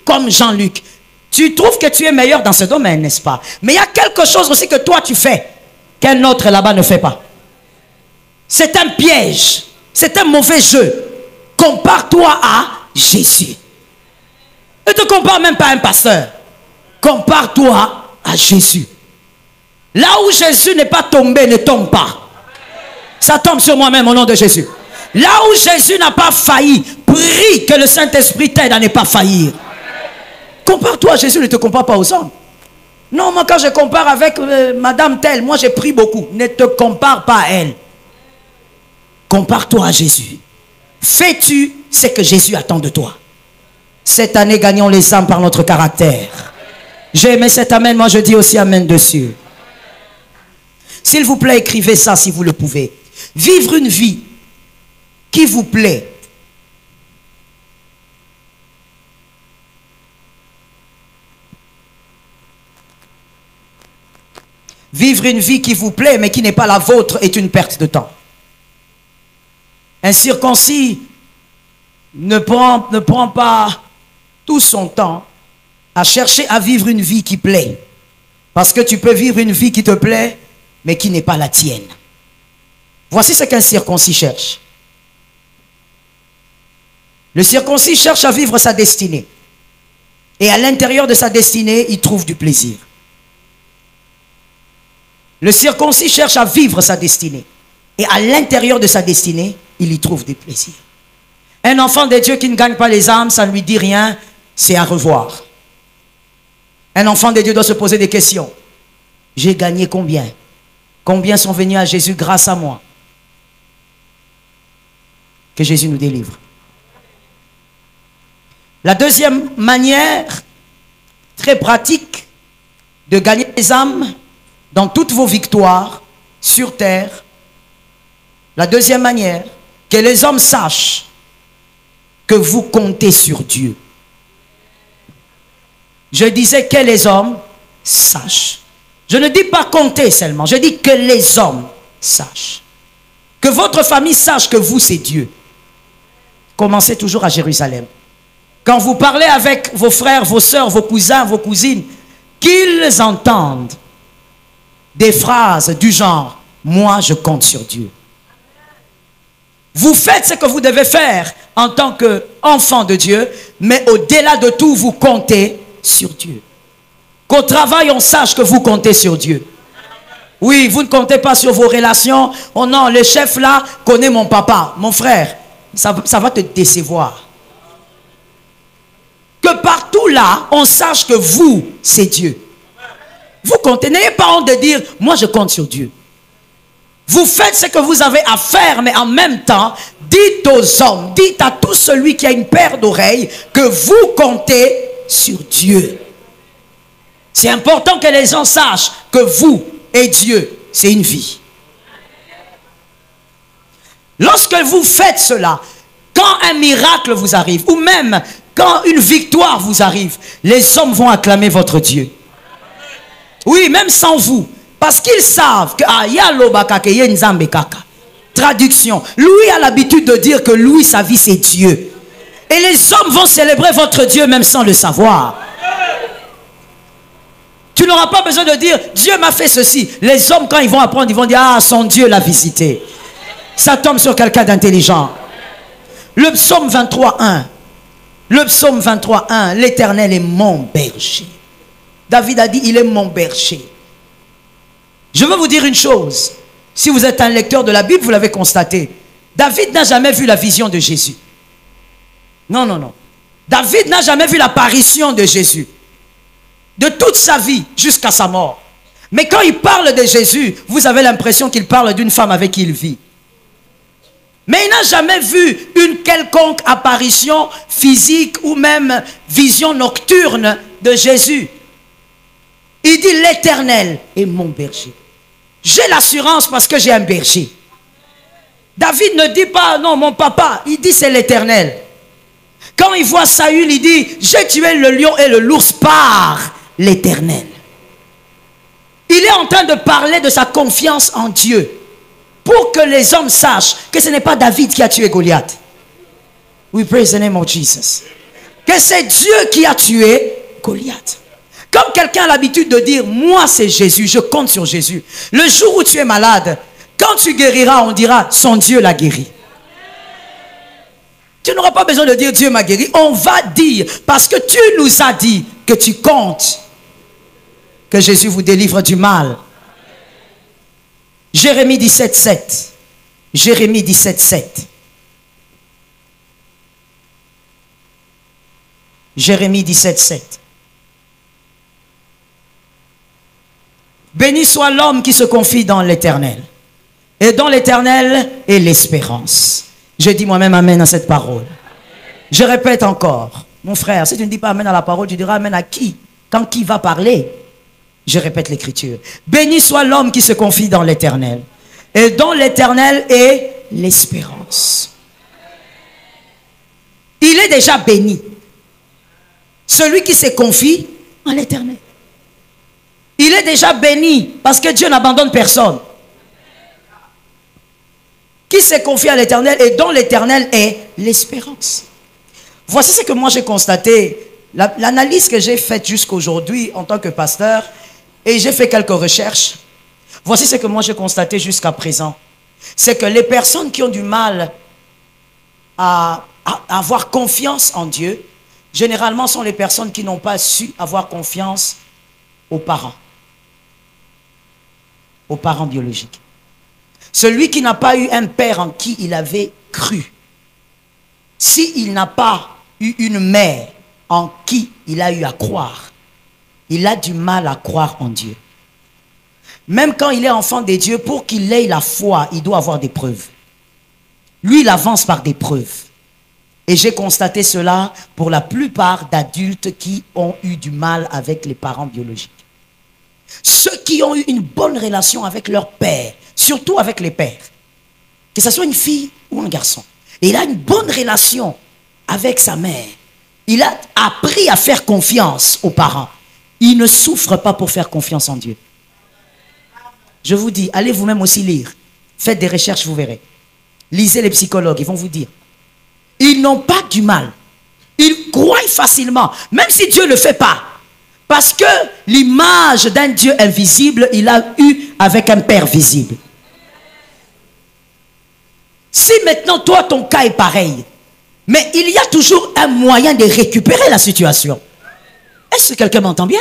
[SPEAKER 1] comme Jean-Luc, tu trouves que tu es meilleur dans ce domaine, n'est-ce pas? Mais il y a quelque chose aussi que toi tu fais, qu'un autre là-bas ne fait pas. C'est un piège, c'est un mauvais jeu. Compare-toi à Jésus. Ne te compare même pas à un pasteur. Compare-toi à Jésus. Là où Jésus n'est pas tombé, ne tombe pas. Ça tombe sur moi-même au nom de Jésus. Là où Jésus n'a pas failli, prie que le Saint-Esprit t'aide à ne pas faillir. Compare-toi à Jésus, ne te compare pas aux hommes. Non, moi quand je compare avec madame telle, moi j'ai pris beaucoup. Ne te compare pas à elle. Compare-toi à Jésus. Fais-tu ce que Jésus attend de toi? Cette année, gagnons les âmes par notre caractère. J'ai aimé cet amen, moi je dis aussi amen dessus. S'il vous plaît, écrivez ça si vous le pouvez. Vivre une vie qui vous plaît. Vivre une vie qui vous plaît, mais qui n'est pas la vôtre, est une perte de temps. Un circoncis ne prend pas tout son temps à chercher à vivre une vie qui plaît. Parce que tu peux vivre une vie qui te plaît, mais qui n'est pas la tienne. Voici ce qu'un circoncis cherche. Le circoncis cherche à vivre sa destinée. Et à l'intérieur de sa destinée, il trouve du plaisir. Le circoncis cherche à vivre sa destinée. Et à l'intérieur de sa destinée, il y trouve des plaisirs. Un enfant de Dieu qui ne gagne pas les âmes, ça ne lui dit rien, c'est à revoir. Un enfant de Dieu doit se poser des questions. J'ai gagné combien? Combien sont venus à Jésus grâce à moi? Que Jésus nous délivre. La deuxième manière, très pratique, de gagner les âmes dans toutes vos victoires sur terre, la deuxième manière, que les hommes sachent que vous comptez sur Dieu. Je disais que les hommes sachent. Je ne dis pas compter seulement, je dis que les hommes sachent. Que votre famille sache que vous, c'est Dieu. Commencez toujours à Jérusalem. Quand vous parlez avec vos frères, vos sœurs, vos cousins, vos cousines, qu'ils entendent des phrases du genre « Moi, je compte sur Dieu ». Vous faites ce que vous devez faire en tant qu'enfant de Dieu, mais au-delà de tout, vous comptez sur Dieu. Qu'au travail, on sache que vous comptez sur Dieu. Oui, vous ne comptez pas sur vos relations. Oh non, le chef là connaît mon papa, mon frère. Ça va te décevoir. Que partout là, on sache que vous, c'est Dieu. Vous comptez, n'ayez pas honte de dire, moi je compte sur Dieu. Vous faites ce que vous avez à faire, mais en même temps, dites aux hommes, dites à tout celui qui a une paire d'oreilles que vous comptez sur Dieu. C'est important que les gens sachent que vous et Dieu, c'est une vie. Lorsque vous faites cela, quand un miracle vous arrive, ou même quand une victoire vous arrive, les hommes vont acclamer votre Dieu. Oui, même sans vous. Parce qu'ils savent que traduction, lui a l'habitude de dire que lui, sa vie, c'est Dieu. Et les hommes vont célébrer votre Dieu même sans le savoir. Tu n'auras pas besoin de dire, Dieu m'a fait ceci. Les hommes, quand ils vont apprendre, ils vont dire, ah, son Dieu l'a visité. Ça tombe sur quelqu'un d'intelligent. Le psaume 23.1. Le psaume 23.1, l'Éternel est mon berger. David a dit, il est mon berger. Je veux vous dire une chose. Si vous êtes un lecteur de la Bible, vous l'avez constaté. David n'a jamais vu la vision de Jésus. Non, non, non. David n'a jamais vu l'apparition de Jésus. De toute sa vie jusqu'à sa mort. Mais quand il parle de Jésus, vous avez l'impression qu'il parle d'une femme avec qui il vit. Mais il n'a jamais vu une quelconque apparition physique ou même vision nocturne de Jésus. Il dit l'Éternel est mon berger. J'ai l'assurance parce que j'ai un berger. David ne dit pas non mon papa, il dit c'est l'Éternel. Quand il voit Saül, il dit j'ai tué le lion et le l'ours par l'Éternel. Il est en train de parler de sa confiance en Dieu. Pour que les hommes sachent que ce n'est pas David qui a tué Goliath. We praise the name of Jesus. Que c'est Dieu qui a tué Goliath. Comme quelqu'un a l'habitude de dire, moi c'est Jésus, je compte sur Jésus. Le jour où tu es malade, quand tu guériras, on dira, son Dieu l'a guéri. Tu n'auras pas besoin de dire, Dieu m'a guéri. On va dire, parce que tu nous as dit que tu comptes que Jésus vous délivre du mal. Jérémie 17.7. Jérémie 17.7. Jérémie 17.7. Béni soit l'homme qui se confie dans l'Éternel. Et dans l'Éternel est l'espérance. Je dis moi-même amen à cette parole. Je répète encore. Mon frère, si tu ne dis pas amen à la parole, tu diras amen à qui? Quand qui va parler? Je répète l'écriture. Béni soit l'homme qui se confie dans l'Éternel. Et dans l'Éternel est l'espérance. Il est déjà béni. Celui qui se confie en l'Éternel. Il est déjà béni parce que Dieu n'abandonne personne. Qui se confie à l'Éternel et dont l'Éternel est l'espérance. Voici ce que moi j'ai constaté. L'analyse que j'ai faite jusqu'aujourd'hui en tant que pasteur, et j'ai fait quelques recherches. Voici ce que moi j'ai constaté jusqu'à présent. C'est que les personnes qui ont du mal à avoir confiance en Dieu, généralement sont les personnes qui n'ont pas su avoir confiance aux parents. aux parents biologiques. Celui qui n'a pas eu un père en qui il avait cru, s'il n'a pas eu une mère en qui il a eu à croire, il a du mal à croire en Dieu. Même quand il est enfant de Dieu, pour qu'il ait la foi, il doit avoir des preuves. Lui, il avance par des preuves. Et j'ai constaté cela pour la plupart d'adultes qui ont eu du mal avec les parents biologiques. Ceux qui ont eu une bonne relation avec leur père, surtout avec les pères, que ce soit une fille ou un garçon, et il a une bonne relation avec sa mère, il a appris à faire confiance aux parents. Il ne souffre pas pour faire confiance en Dieu. Je vous dis, allez vous-même aussi lire. Faites des recherches, vous verrez. Lisez les psychologues, ils vont vous dire. Ils n'ont pas du mal. Ils croient facilement, même si Dieu ne le fait pas. Parce que l'image d'un Dieu invisible, il a eu avec un Père visible. Si maintenant, toi, ton cas est pareil, mais il y a toujours un moyen de récupérer la situation. Est-ce que quelqu'un m'entend bien?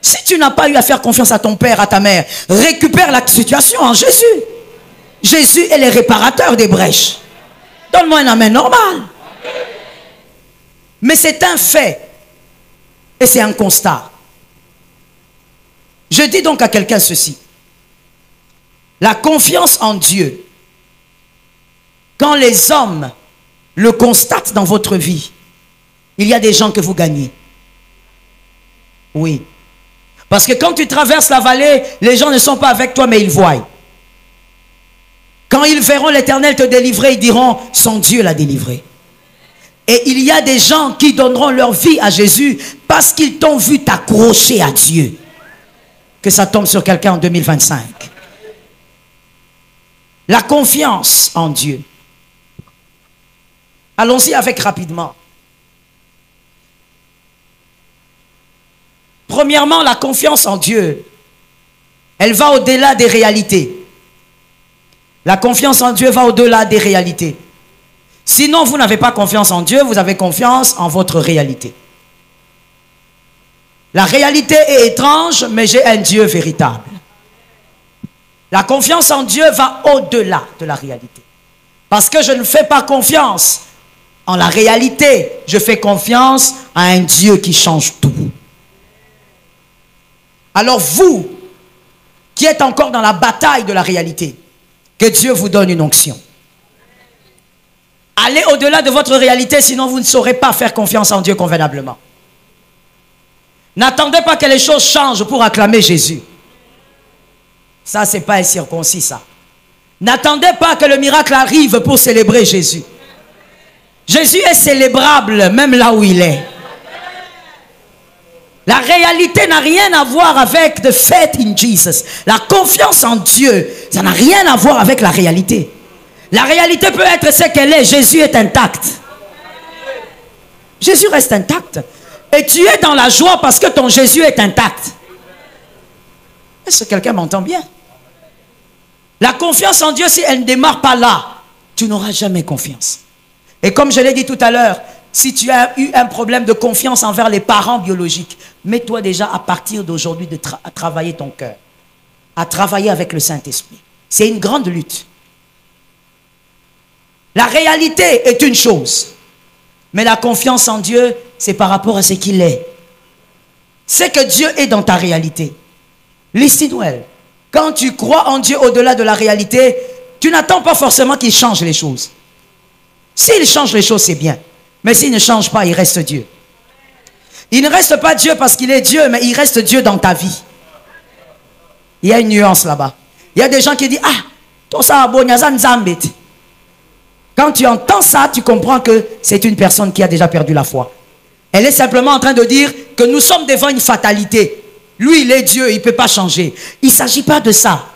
[SPEAKER 1] Si tu n'as pas eu à faire confiance à ton père, à ta mère, récupère la situation en Jésus. Jésus est le réparateur des brèches. Donne-moi un amen normal. Mais c'est un fait. Et c'est un constat. Je dis donc à quelqu'un ceci. La confiance en Dieu, quand les hommes le constatent dans votre vie, il y a des gens que vous gagnez. Oui. Parce que quand tu traverses la vallée, les gens ne sont pas avec toi, mais ils voient. Quand ils verront l'Éternel te délivrer, ils diront, son Dieu l'a délivré. Et il y a des gens qui donneront leur vie à Jésus parce qu'ils t'ont vu t'accrocher à Dieu. Que ça tombe sur quelqu'un en 2025. La confiance en Dieu. Allons-y avec rapidement. Premièrement, la confiance en Dieu, elle va au-delà des réalités. La confiance en Dieu va au-delà des réalités. Sinon, vous n'avez pas confiance en Dieu, vous avez confiance en votre réalité. La réalité est étrange, mais j'ai un Dieu véritable. La confiance en Dieu va au-delà de la réalité. Parce que je ne fais pas confiance en la réalité, je fais confiance à un Dieu qui change tout. Alors vous, qui êtes encore dans la bataille de la réalité, que Dieu vous donne une onction. Allez au-delà de votre réalité, sinon vous ne saurez pas faire confiance en Dieu convenablement. N'attendez pas que les choses changent pour acclamer Jésus. Ça, c'est pas un circoncis, ça. N'attendez pas que le miracle arrive pour célébrer Jésus. Jésus est célébrable même là où il est. La réalité n'a rien à voir avec the faith in Jesus. La confiance en Dieu, ça n'a rien à voir avec la réalité. La réalité peut être ce qu'elle est. Jésus est intact. Jésus reste intact. Et tu es dans la joie parce que ton Jésus est intact. Est-ce que quelqu'un m'entend bien? La confiance en Dieu, si elle ne démarre pas là, tu n'auras jamais confiance. Et comme je l'ai dit tout à l'heure, si tu as eu un problème de confiance envers les parents biologiques, mets-toi déjà à partir d'aujourd'hui à travailler ton cœur, à travailler avec le Saint-Esprit. C'est une grande lutte. La réalité est une chose, mais la confiance en Dieu, c'est par rapport à ce qu'il est. C'est que Dieu est dans ta réalité. Listen-well. Quand tu crois en Dieu au-delà de la réalité, tu n'attends pas forcément qu'il change les choses. S'il change les choses, c'est bien. Mais s'il ne change pas, il reste Dieu. Il ne reste pas Dieu parce qu'il est Dieu, mais il reste Dieu dans ta vie. Il y a une nuance là-bas. Il y a des gens qui disent, ah, tout ça, quand tu entends ça, tu comprends que c'est une personne qui a déjà perdu la foi. Elle est simplement en train de dire que nous sommes devant une fatalité. Lui, il est Dieu, il ne peut pas changer. Il ne s'agit pas de ça.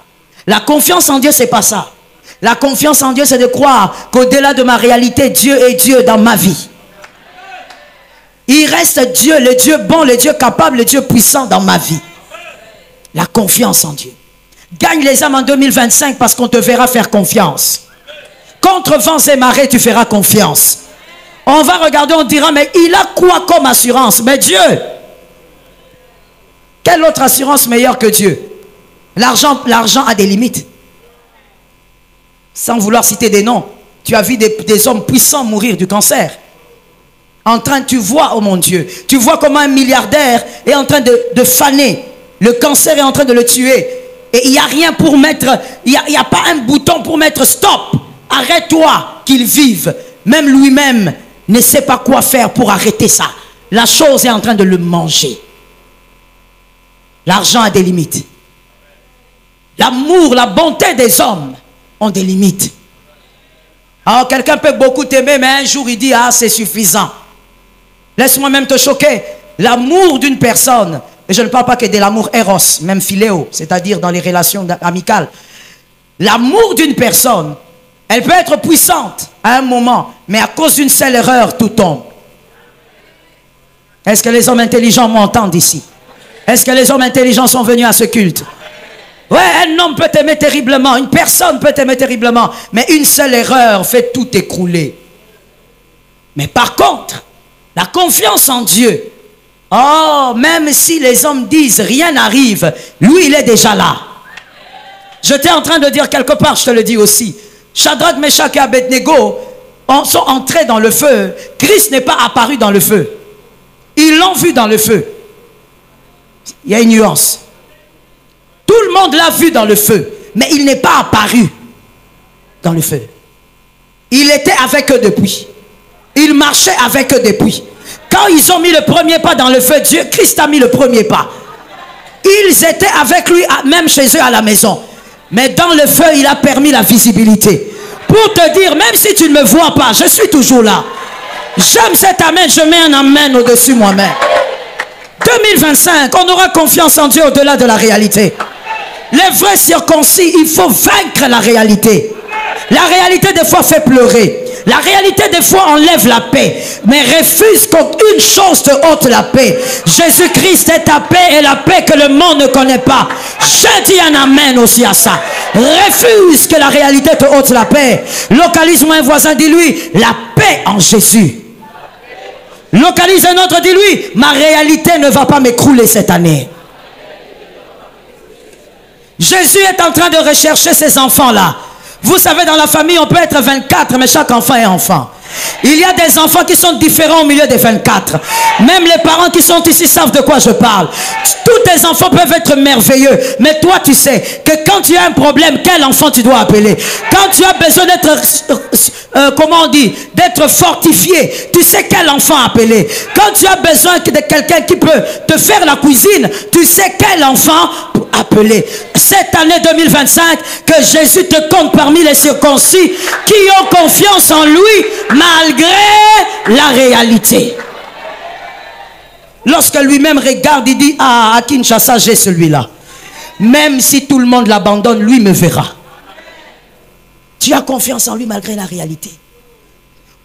[SPEAKER 1] La confiance en Dieu, ce n'est pas ça. La confiance en Dieu, c'est de croire qu'au-delà de ma réalité, Dieu est Dieu dans ma vie. Il reste Dieu, le Dieu bon, le Dieu capable, le Dieu puissant dans ma vie. La confiance en Dieu. Gagne les âmes en 2025 parce qu'on te verra faire confiance. Contre vents et marées, tu feras confiance. On va regarder, on dira, mais il a quoi comme assurance? Mais Dieu. Quelle autre assurance meilleure que Dieu? L'argent a des limites. Sans vouloir citer des noms, tu as vu des hommes puissants mourir du cancer. Tu vois, oh mon Dieu, tu vois comment un milliardaire est en train de faner. Le cancer est en train de le tuer. Et il n'y a rien pour mettre, il n'y a pas un bouton pour mettre stop. Arrête-toi qu'il vive. Même lui-même ne sait pas quoi faire pour arrêter ça. La chose est en train de le manger. L'argent a des limites. L'amour, la bonté des hommes ont des limites. Alors quelqu'un peut beaucoup t'aimer, mais un jour il dit, ah c'est suffisant. Laisse-moi même te choquer. L'amour d'une personne, et je ne parle pas que de l'amour éros, même philéo, c'est-à-dire dans les relations amicales. L'amour d'une personne, elle peut être puissante à un moment, mais à cause d'une seule erreur, tout tombe. Est-ce que les hommes intelligents m'entendent ici? Est-ce que les hommes intelligents sont venus à ce culte? Ouais, un homme peut t'aimer terriblement, une personne peut t'aimer terriblement, mais une seule erreur fait tout écrouler. Mais par contre, la confiance en Dieu, oh, même si les hommes disent rien n'arrive, lui il est déjà là. J'étais en train de dire quelque part, je te le dis aussi, Shadrach, Meshach et Abednego sont entrés dans le feu. Christ n'est pas apparu dans le feu. Ils l'ont vu dans le feu. Il y a une nuance. Tout le monde l'a vu dans le feu, mais il n'est pas apparu dans le feu. Il était avec eux depuis. Il marchait avec eux depuis. Quand ils ont mis le premier pas dans le feu, Christ a mis le premier pas. Ils étaient avec lui, même chez eux à la maison. Mais dans le feu, il a permis la visibilité. Pour te dire, même si tu ne me vois pas, je suis toujours là. J'aime cet amen, je mets un amen au-dessus moi-même. 2025, on aura confiance en Dieu au-delà de la réalité. Les vrais circoncis, il faut vaincre la réalité. La réalité des fois fait pleurer. La réalité des fois enlève la paix. Mais refuse qu'une chose te ôte la paix. Jésus-Christ est ta paix et la paix que le monde ne connaît pas. Je dis un amen aussi à ça. Refuse que la réalité te ôte la paix. Localise-moi un voisin, dis-lui la paix en Jésus. Localise un autre, dis-lui ma réalité ne va pas m'écrouler cette année. Jésus est en train de rechercher ces enfants-là. Vous savez, dans la famille, on peut être 24, mais chaque enfant est enfant. Il y a des enfants qui sont différents au milieu des 24. Même les parents qui sont ici savent de quoi je parle. Tous tes enfants peuvent être merveilleux. Mais toi, tu sais que quand tu as un problème, quel enfant tu dois appeler? Quand tu as besoin d'être, comment on dit, d'être fortifié, tu sais quel enfant appeler. Quand tu as besoin de quelqu'un qui peut te faire la cuisine, tu sais quel enfant appeler. Cette année 2025, que Jésus te compte parmi les circoncis qui ont confiance en lui malgré la réalité. Lorsque lui-même regarde, il dit, ah, à Kinshasa, j'ai celui-là. Même si tout le monde l'abandonne, lui me verra. Tu as confiance en lui malgré la réalité.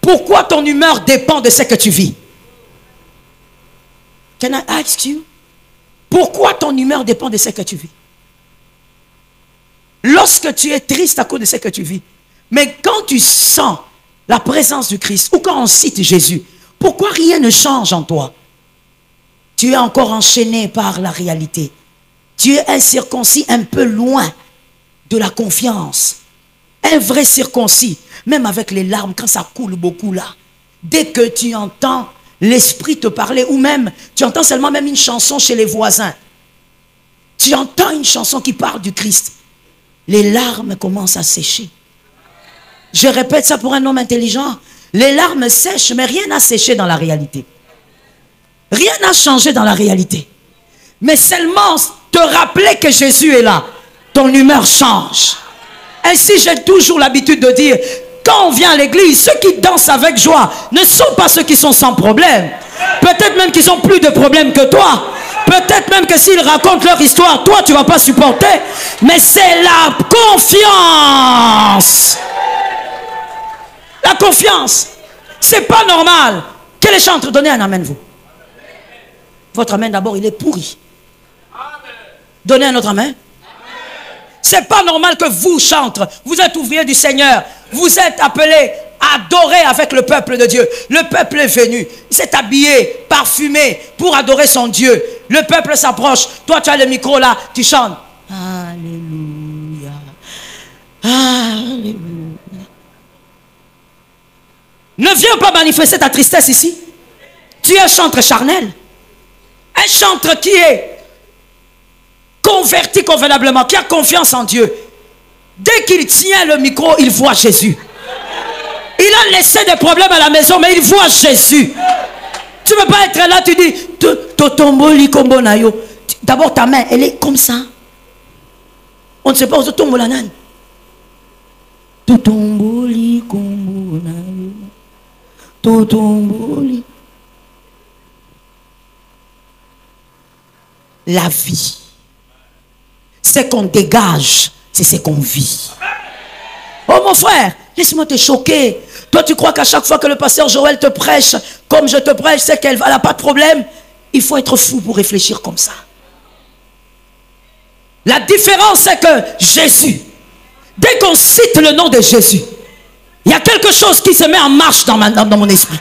[SPEAKER 1] Pourquoi ton humeur dépend de ce que tu vis? Can I ask you? Pourquoi ton humeur dépend de ce que tu vis? Lorsque tu es triste à cause de ce que tu vis, mais quand tu sens la présence du Christ, ou quand on cite Jésus, pourquoi rien ne change en toi? Tu es encore enchaîné par la réalité. Tu es un circoncis un peu loin de la confiance. Un vrai circoncis, même avec les larmes, quand ça coule beaucoup là, dès que tu entends l'esprit te parler, ou même, tu entends seulement même une chanson chez les voisins. Tu entends une chanson qui parle du Christ. Les larmes commencent à sécher. Je répète ça pour un homme intelligent. Les larmes sèchent, mais rien n'a séché dans la réalité. Rien n'a changé dans la réalité. Mais seulement te rappeler que Jésus est là, ton humeur change. Ainsi, j'ai toujours l'habitude de dire, quand on vient à l'église, ceux qui dansent avec joie ne sont pas ceux qui sont sans problème. Peut-être même qu'ils ont plus de problèmes que toi. Peut-être même que s'ils racontent leur histoire, toi tu ne vas pas supporter. Mais c'est la confiance. La confiance. C'est pas normal que les chantres, donnez un amen vous. Votre amen d'abord il est pourri. Donnez un autre amen. C'est pas normal que vous chantres. Vous êtes ouvriers du Seigneur. Vous êtes appelés à adorer avec le peuple de Dieu. Le peuple est venu. Il s'est habillé, parfumé pour adorer son Dieu. Le peuple s'approche. Toi, tu as le micro là. Tu chantes. Alléluia. Alléluia. Alléluia. Ne viens pas manifester ta tristesse ici. Tu es un chantre charnel. Un chantre qui est converti convenablement, qui a confiance en Dieu. Dès qu'il tient le micro, il voit Jésus. Il a laissé des problèmes à la maison, mais il voit Jésus. Tu ne peux pas être là, tu dis, d'abord ta main, elle est comme ça. On ne sait pas où tombe la nane. La vie, c'est qu'on dégage, c'est ce qu'on vit. Oh mon frère, laisse-moi te choquer. Toi tu crois qu'à chaque fois que le pasteur Joël te prêche, comme je te prêche, c'est qu'elle n'a pas de problème. Il faut être fou pour réfléchir comme ça. La différence c'est que Jésus, dès qu'on cite le nom de Jésus, il y a quelque chose qui se met en marche dans mon esprit.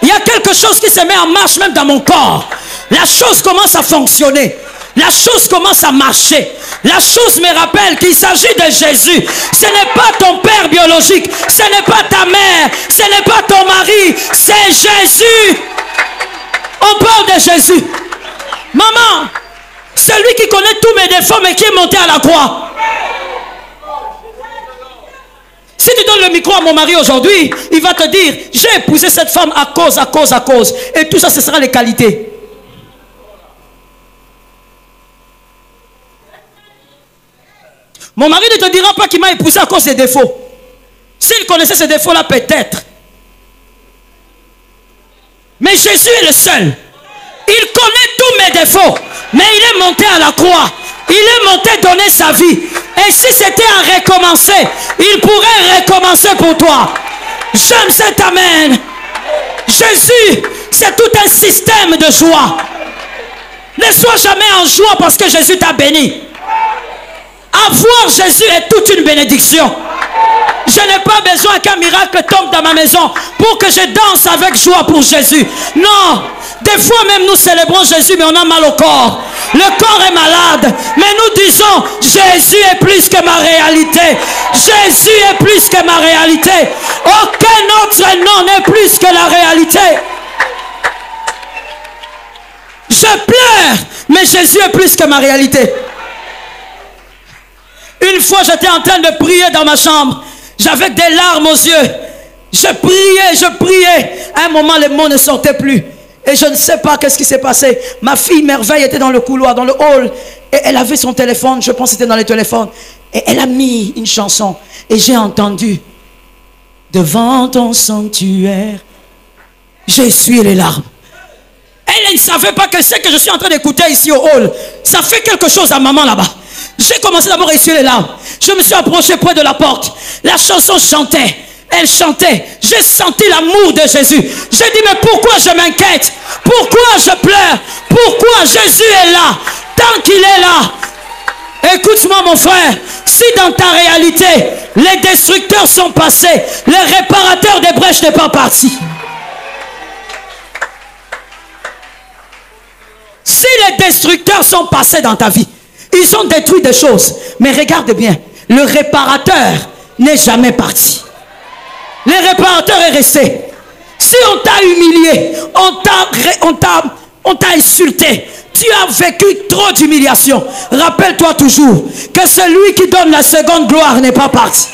[SPEAKER 1] Il y a quelque chose qui se met en marche même dans mon corps. La chose commence à fonctionner. La chose commence à marcher. La chose me rappelle qu'il s'agit de Jésus. Ce n'est pas ton père biologique. Ce n'est pas ta mère. Ce n'est pas ton mari. C'est Jésus. On parle de Jésus. Maman, celui qui connaît tous mes défauts mais qui est monté à la croix. Si tu donnes le micro à mon mari aujourd'hui, il va te dire, j'ai épousé cette femme à cause. Et tout ça, ce sera les qualités. Mon mari ne te dira pas qu'il m'a épousé à cause des défauts. S'il connaissait ces défauts-là, peut-être. Mais Jésus est le seul. Il connaît tous mes défauts. Mais il est monté à la croix. Il est monté donner sa vie. Et si c'était à recommencer, il pourrait recommencer pour toi. J'aime cet amen. Jésus, c'est tout un système de joie. Ne sois jamais en joie parce que Jésus t'a béni. Avoir Jésus est toute une bénédiction. Je n'ai pas besoin qu'un miracle tombe dans ma maison pour que je danse avec joie pour Jésus. Non, des fois même nous célébrons Jésus mais on a mal au corps. Le corps est malade. Mais nous disons, Jésus est plus que ma réalité. Jésus est plus que ma réalité. Aucun autre nom n'est plus que la réalité. Je pleure, mais Jésus est plus que ma réalité. Une fois, j'étais en train de prier dans ma chambre. J'avais des larmes aux yeux. Je priais. À un moment, les mots ne sortaient plus. Et je ne sais pas qu'est-ce qui s'est passé. Ma fille Merveille était dans le couloir, dans le hall. Et elle avait son téléphone. Je pense que c'était dans les téléphones. Et elle a mis une chanson. Et j'ai entendu. Devant ton sanctuaire, j'essuie les larmes. Elle ne savait pas que c'est que je suis en train d'écouter ici au hall. Ça fait quelque chose à maman là-bas. J'ai commencé d'abord à essuyer les larmes. Je me suis approché près de la porte. La chanson chantait. Elle chantait. J'ai senti l'amour de Jésus. J'ai dit, mais pourquoi je m'inquiète? Pourquoi je pleure? Pourquoi Jésus est là? Tant qu'il est là. Écoute-moi mon frère. Si dans ta réalité, les destructeurs sont passés, le réparateur des brèches n'est pas parti. Si les destructeurs sont passés dans ta vie, ils ont détruit des choses. Mais regarde bien, le réparateur n'est jamais parti. Le réparateur est resté. Si on t'a humilié, on t'a insulté, tu as vécu trop d'humiliation. Rappelle-toi toujours que celui qui donne la seconde gloire n'est pas parti.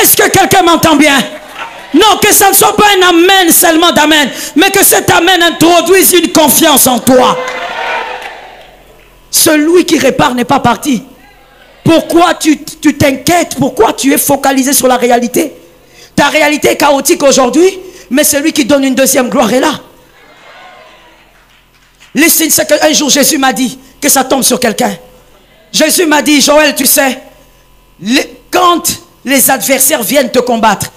[SPEAKER 1] Est-ce que quelqu'un m'entend bien? Non, que ça ne soit pas un amen seulement d'amen, mais que cet amen introduise une confiance en toi. Celui qui répare n'est pas parti. Pourquoi tu t'inquiètes? Pourquoi tu es focalisé sur la réalité? Ta réalité est chaotique aujourd'hui, mais celui qui donne une deuxième gloire est là. Listen, c'est qu'un jour Jésus m'a dit que ça tombe sur quelqu'un. Jésus m'a dit, Joël, tu sais, quand les adversaires viennent te combattre,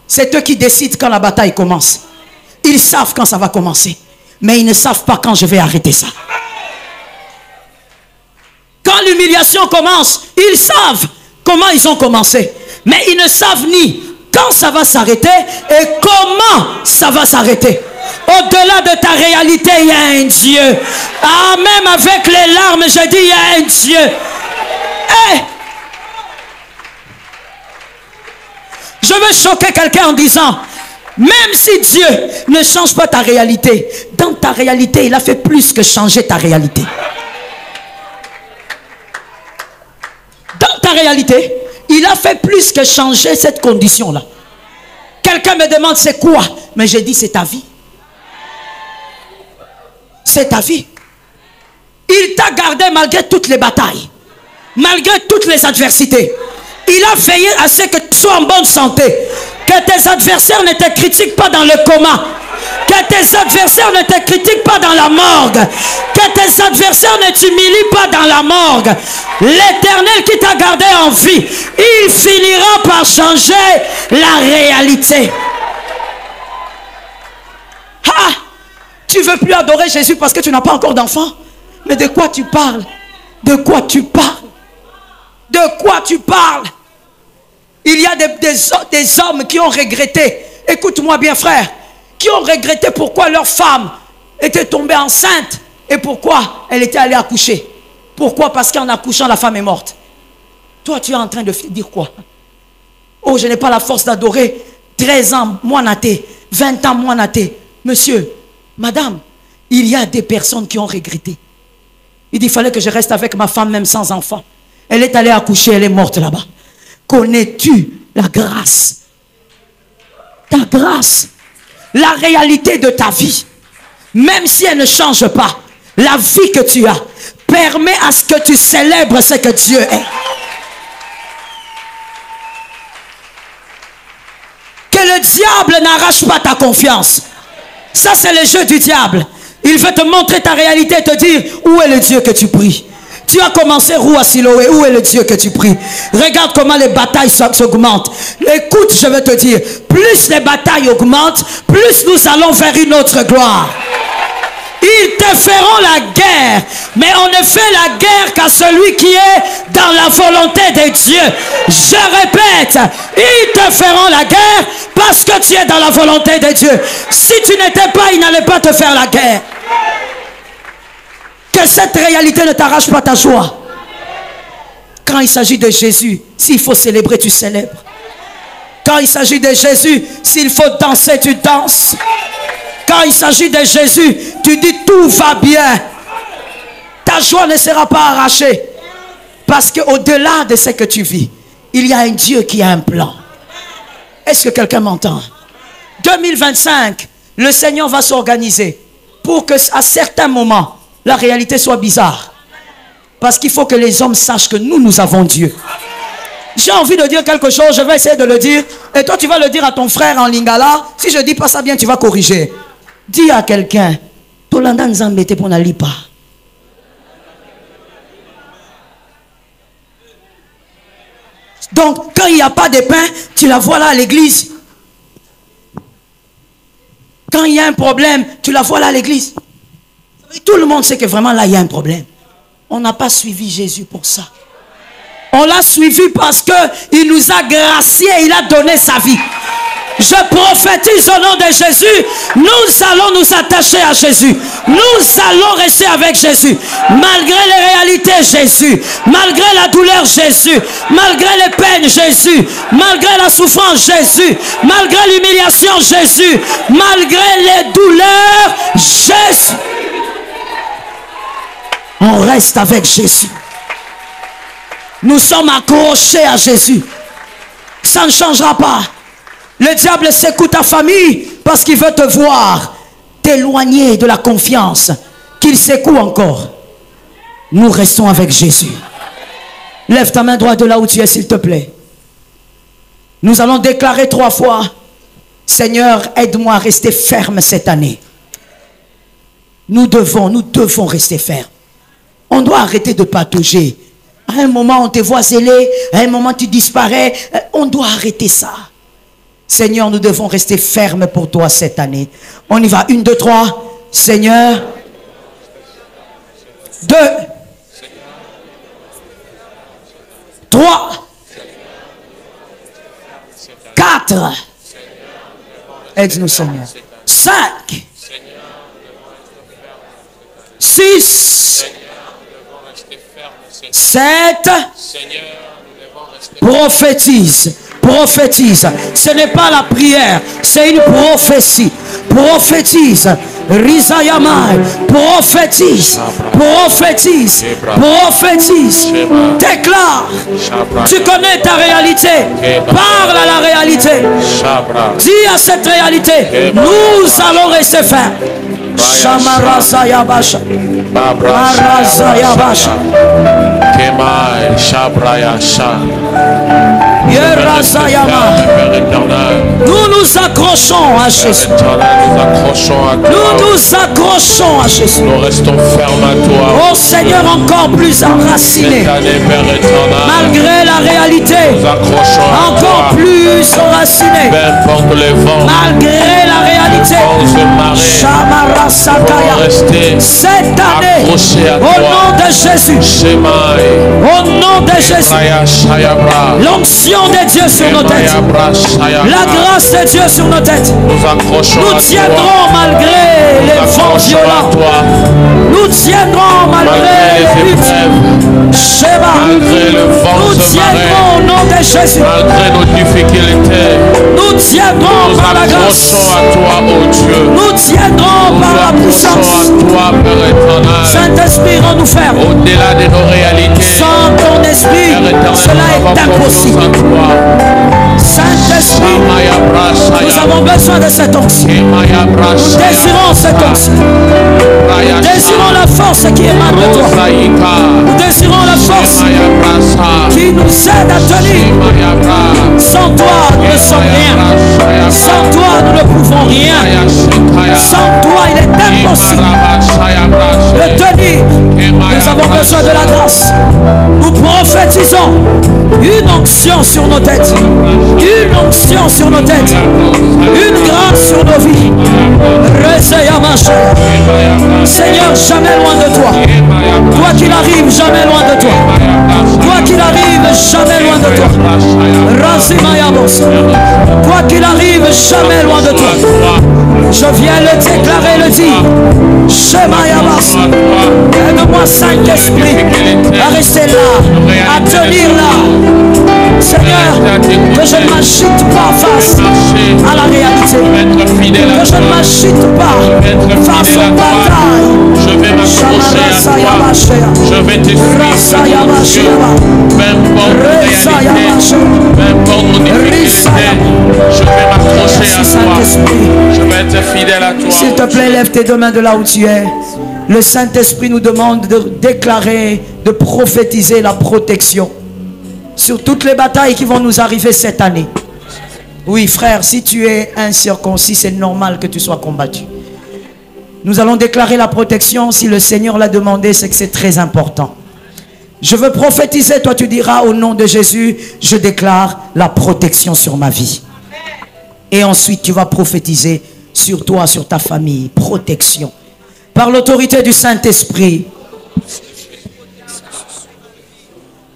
[SPEAKER 1] c'est eux qui décident quand la bataille commence. Ils savent quand ça va commencer, mais ils ne savent pas quand je vais arrêter ça. Quand l'humiliation commence, ils savent comment ils ont commencé. Mais ils ne savent ni quand ça va s'arrêter et comment ça va s'arrêter. Au-delà de ta réalité, il y a un Dieu. Ah, même avec les larmes, je dis, il y a un Dieu. Hey! Je veux choquer quelqu'un en disant, même si Dieu ne change pas ta réalité, dans ta réalité, il a fait plus que changer ta réalité. Dans ta réalité, il a fait plus que changer cette condition-là. Quelqu'un me demande c'est quoi? Mais j'ai dit c'est ta vie. C'est ta vie. Il t'a gardé malgré toutes les batailles, malgré toutes les adversités. Il a veillé à ce que tu sois en bonne santé, que tes adversaires ne te critiquent pas dans le coma, que tes adversaires ne te critiquent pas dans la morgue, que tes adversaires ne t'humilient pas dans la morgue. L'Éternel qui t'a gardé en vie, il finira par changer la réalité. Ah, tu veux plus adorer Jésus parce que tu n'as pas encore d'enfant? Mais de quoi tu parles? De quoi tu parles? De quoi tu parles? Il y a des hommes qui ont regretté, écoute-moi bien frère, qui ont regretté pourquoi leur femme était tombée enceinte et pourquoi elle était allée accoucher. Pourquoi? Parce qu'en accouchant, la femme est morte. Toi, tu es en train de dire quoi? Oh, je n'ai pas la force d'adorer. 13 ans, moi naté. 20 ans, moi naté. Monsieur, madame, il y a des personnes qui ont regretté. Il dit, il fallait que je reste avec ma femme même sans enfant. Elle est allée accoucher, elle est morte là-bas. Connais-tu la grâce? Ta grâce, la réalité de ta vie, même si elle ne change pas, la vie que tu as permet à ce que tu célèbres ce que Dieu est. Que le diable n'arrache pas ta confiance. Ça, c'est le jeu du diable. Il veut te montrer ta réalité et te dire, où est le Dieu que tu pries? Tu as commencé roue à Siloé, où est le Dieu que tu pries? Regarde comment les batailles s'augmentent. Écoute, je vais te dire, plus les batailles augmentent, plus nous allons vers une autre gloire. Ils te feront la guerre, mais on ne fait la guerre qu'à celui qui est dans la volonté de Dieu. Je répète, ils te feront la guerre parce que tu es dans la volonté de Dieu. Si tu n'étais pas, ils n'allaient pas te faire la guerre. Que cette réalité ne t'arrache pas ta joie. Quand il s'agit de Jésus, s'il faut célébrer, tu célèbres. Quand il s'agit de Jésus, s'il faut danser, tu danses. Quand il s'agit de Jésus, tu dis tout va bien. Ta joie ne sera pas arrachée. Parce qu'au-delà de ce que tu vis, il y a un Dieu qui a un plan. Est-ce que quelqu'un m'entend? 2025, le Seigneur va s'organiser pour que à certains moments, la réalité soit bizarre. Parce qu'il faut que les hommes sachent que nous avons Dieu. J'ai envie de dire quelque chose, je vais essayer de le dire. Et toi, tu vas le dire à ton frère en lingala. Si je ne dis pas ça bien, tu vas corriger. Dis à quelqu'un, Tolanda Nzambete pour n'alipa. Donc, quand il n'y a pas de pain, tu la vois là à l'église. Quand il y a un problème, tu la vois là à l'église. Tout le monde sait que vraiment là, il y a un problème. On n'a pas suivi Jésus pour ça. On l'a suivi parce qu'il nous a gracié, il a donné sa vie. Je prophétise au nom de Jésus, nous allons nous attacher à Jésus. Nous allons rester avec Jésus. Malgré les réalités, Jésus. Malgré la douleur, Jésus. Malgré les peines, Jésus. Malgré la souffrance, Jésus. Malgré l'humiliation, Jésus. Malgré les douleurs, Jésus. On reste avec Jésus. Nous sommes accrochés à Jésus. Ça ne changera pas. Le diable secoue ta famille parce qu'il veut te voir t'éloigner de la confiance qu'il secoue encore. Nous restons avec Jésus. Lève ta main droite de là où tu es, s'il te plaît. Nous allons déclarer 3 fois, Seigneur, aide-moi à rester ferme cette année. Nous devons rester fermes. On doit arrêter de patauger. À un moment, on te voit zélé. À un moment, tu disparais. On doit arrêter ça. Seigneur, nous devons rester fermes pour toi cette année. On y va. 1, 2, 3. Seigneur. 2. 3. 4. Aide-nous, Seigneur. 5. 6. 7. Prophétise. Prophétise. Ce n'est pas la prière, c'est une prophétie. Prophétise. Rizayamai. Prophétise. Prophétise. Prophétise. Déclare. Tu connais ta réalité. Parle à la réalité. Dis à cette réalité. Nous allons rester fermes. Shamarasayabasha. Marasayabasha.
[SPEAKER 2] Kemai Shabrayasha.
[SPEAKER 1] Nous nous accrochons à Jésus. Nous nous accrochons à Jésus.
[SPEAKER 2] Nous restons fermes à toi.
[SPEAKER 1] Oh Seigneur, encore plus enraciné. Malgré la réalité, encore plus enraciné. Malgré la réalité, Shamara Sakaya. Cette année, au nom de Jésus, au nom de Jésus, l'onction de Dieu sur nos têtes, la grâce de Dieu sur nos têtes, nous tiendrons malgré les vents violents, nous tiendrons malgré les luttes, nous tiendrons au nom de Jésus,
[SPEAKER 2] malgré nos difficultés,
[SPEAKER 1] nous tiendrons par la grâce, nous tiendrons par la puissance. Saint-Esprit, rends-nous fermes.
[SPEAKER 2] Au-delà de nos réalités,
[SPEAKER 1] sans ton esprit, cela est impossible. Saint-Esprit, nous avons besoin de cette onction. Nous désirons cette onction. Nous désirons la force qui émane de toi. Nous désirons la force qui nous aide à tenir. Sans toi, nous ne sommes rien. Sans toi, nous ne pouvons rien. Sans toi, il est impossible de tenir. Nous avons besoin de la grâce. Nous prophétisons une onction sur nos têtes. Une onction sur nos têtes. Une grâce sur nos vies. Seigneur, jamais loin de toi. Toi qu'il arrive, jamais loin de toi. Toi qu'il arrive, jamais loin de toi. Toi qu'il arrive, jamais loin de toi. Je viens le déclarer, le dire. Aide-moi, Saint-Esprit, à rester là, à tenir là. Seigneur, que je ne m'agite pas face à la réalité. Que je ne m'agite pas face aux batailles.
[SPEAKER 2] je vais m'accrocher à toi. Je vais te suivre, Dieu. Peu importe nos réalités, peu importe nos difficultés, je vais m'accrocher à toi. Je vais être fidèle à toi.
[SPEAKER 1] S'il te plaît, lève tes deux mains de là où tu es. Le Saint-Esprit nous demande de déclarer, de prophétiser la protection sur toutes les batailles qui vont nous arriver cette année. Oui, frère, si tu es incirconcis, c'est normal que tu sois combattu. Nous allons déclarer la protection. Si le Seigneur l'a demandé, c'est que c'est très important. Je veux prophétiser, toi tu diras au nom de Jésus, je déclare la protection sur ma vie. Et ensuite tu vas prophétiser sur toi, sur ta famille, protection. Par l'autorité du Saint-Esprit,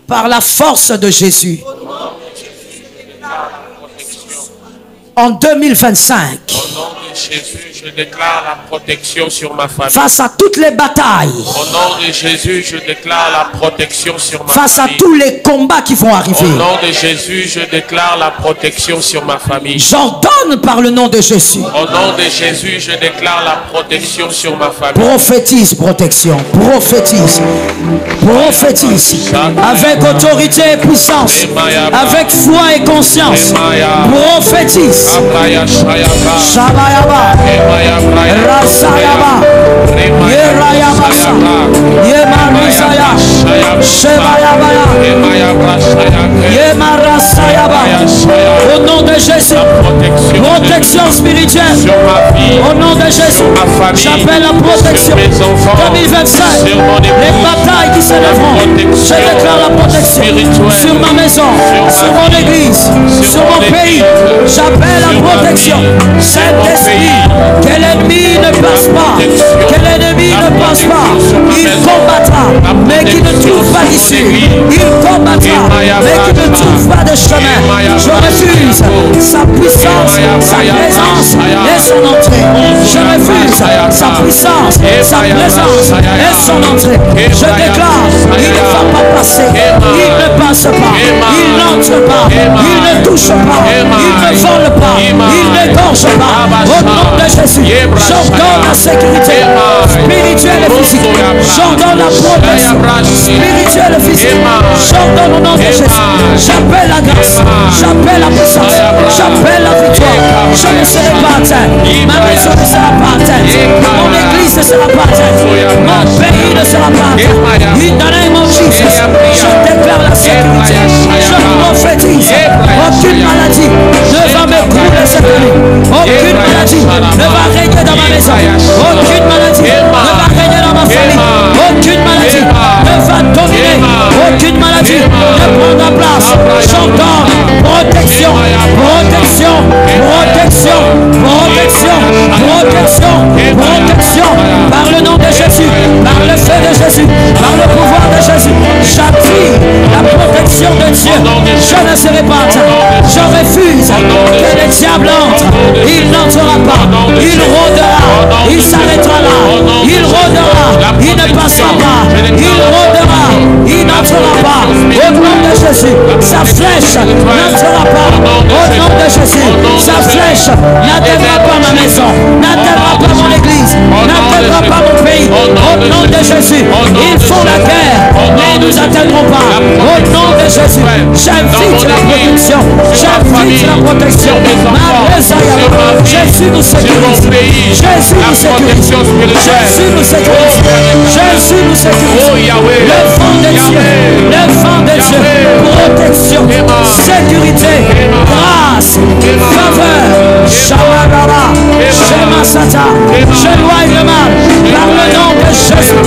[SPEAKER 1] par la force de Jésus, en 2025,
[SPEAKER 2] Jésus, je déclare la protection sur ma famille.
[SPEAKER 1] Face à toutes les batailles.
[SPEAKER 2] Au nom de Jésus, je déclare la protection sur ma
[SPEAKER 1] face
[SPEAKER 2] famille.
[SPEAKER 1] À tous les combats qui vont arriver.
[SPEAKER 2] Au nom de Jésus, je déclare la protection sur ma famille.
[SPEAKER 1] J'ordonne par le nom de Jésus.
[SPEAKER 2] Au nom de Jésus, je déclare la protection sur ma famille.
[SPEAKER 1] Prophétise protection. Prophétise. Prophétise. Avec autorité et puissance. Avec foi et conscience. Prophétise. Shabayaba, Rasayaba, Yerayabasa, Yemarusaya, Shebayabaya, Yemarasayaba. Au nom de Jésus, protection spirituelle. Au nom de Jésus, j'appelle la protection 2025. Les batailles qui s'élèveront, je déclare la protection sur ma maison, sur mon église, sur mon pays. J'appelle la protection. Saint-Esprit, que l'ennemi ne passe pas, que l'ennemi ne passe pas, il combattra, mais qui ne trouve pas d'issue. Il combattra, mais qui ne trouve pas pas de chemin. Je refuse sa puissance, sa présence et son entrée. Je refuse sa puissance, sa présence et son entrée. Je déclare, il ne va pas passer, il ne passe pas, il n'entre pas, il ne touche pas, il ne vole pas, il ne gorge pas. Au nom de Jésus, j'ordonne la sécurité spirituelle et physique. J'ordonne la protection spirituelle et physique. J'ordonne au nom de Jésus. J'appelle la grâce, j'appelle la puissance, j'appelle la victoire. Je ne serai pas atteint, ma maison ne sera pas atteinte, mon église ne sera pas atteinte, mon pays ne sera pas atteint. In the name of Jesus, je déclare la sécurité, je prophétise. Aucune maladie ne va me couler cette nuit, aucune maladie ne va régner dans ma maison, aucune maladie ne va régner dans ma famille, aucune maladie ne va dominer, aucune maladie ne prendra place. J'entends protection, protection, protection, protection, protection, protection, par le nom de Jésus, par le feu de Jésus, par le pouvoir de Jésus. J'attire la protection de Dieu. Je ne serai pas atteint. Je refuse que le diable entre. Il n'entrera pas. Il rôdera. Il s'arrêtera là. Il rôdera. Il ne passera pas. Il rôdera. Il n'entrera pas. Au nom de Jésus, sa flèche n'entrera pas. Au nom de Jésus, sa flèche n'atteindra pas ma maison, n'atteindra pas mon église, n'atteindra pas mon pays. Au nom de Jésus, ils font la guerre, mais ils ne nous atteindront pas. Au nom de Jésus, j'invite la protection. J'invite la protection. Jésus nous sécurise. Jésus nous sécurise. Jésus nous sécurise. Jésus nous sécurise. Le vent de Dieu. Le vent de Dieu. Protection. Sécurité. Grâce. Faveur. Shalababa. Shemasata. J'éloigne le mal. Par le nom de Jésus.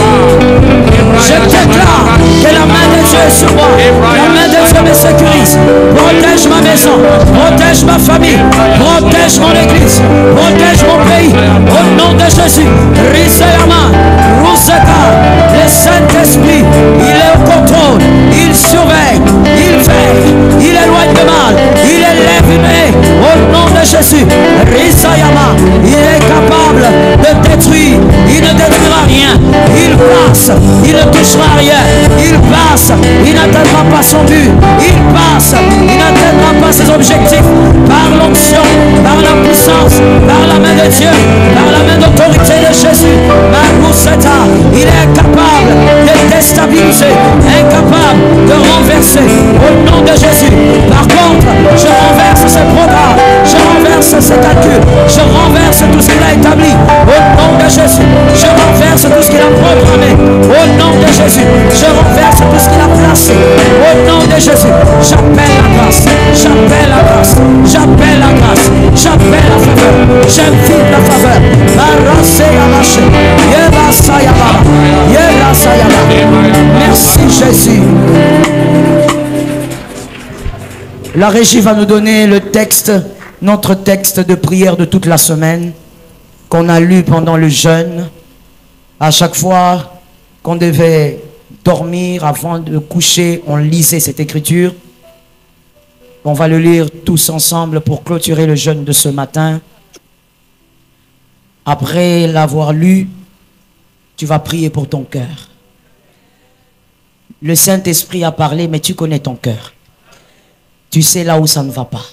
[SPEAKER 1] Je déclare que la main de Dieu est sur moi. La main de Dieu me sécurise. Protège ma maison. Protège ma famille. Protège mon église. Protège mon pays. Au nom de Jésus. Risayama. Rouseka. Le Saint-Esprit. Il est au contrôle. Il surveille. Il veille. Il éloigne le mal. Il élève une haie. Au nom de Jésus. Risayama. Il est capable de détruire. Il ne détruira rien. Il passe. Il ne touchera rien. Il passe. Il n'atteindra pas son but. Il passe. Il n'atteindra pas ses objectifs. Par l'onction, par la puissance, par la main de Dieu, par la main d'autorité de Jésus. Il est incapable de déstabiliser, incapable de renverser. Au nom de Jésus. Par contre, je renverse ses programmes. Je renverse ses calculs. Je renverse tout ce qu'il a établi. Au nom de Jésus. Je renverse tout ce qu'il a programmé. Au nom de Jésus. Je renverse tout ce qu'il a placé. Au nom de Jésus. J'appelle la grâce. J'appelle la grâce. J'appelle la grâce. J'appelle la faveur. J'invite la faveur. Merci Jésus. La régie va nous donner le texte, notre texte de prière de toute la semaine qu'on a lu pendant le jeûne. À chaque fois qu'on devait dormir, avant de coucher, on lisait cette écriture. On va le lire tous ensemble pour clôturer le jeûne de ce matin. Après l'avoir lu, tu vas prier pour ton cœur. Le Saint-Esprit a parlé, mais tu connais ton cœur. Tu sais là où ça ne va pas.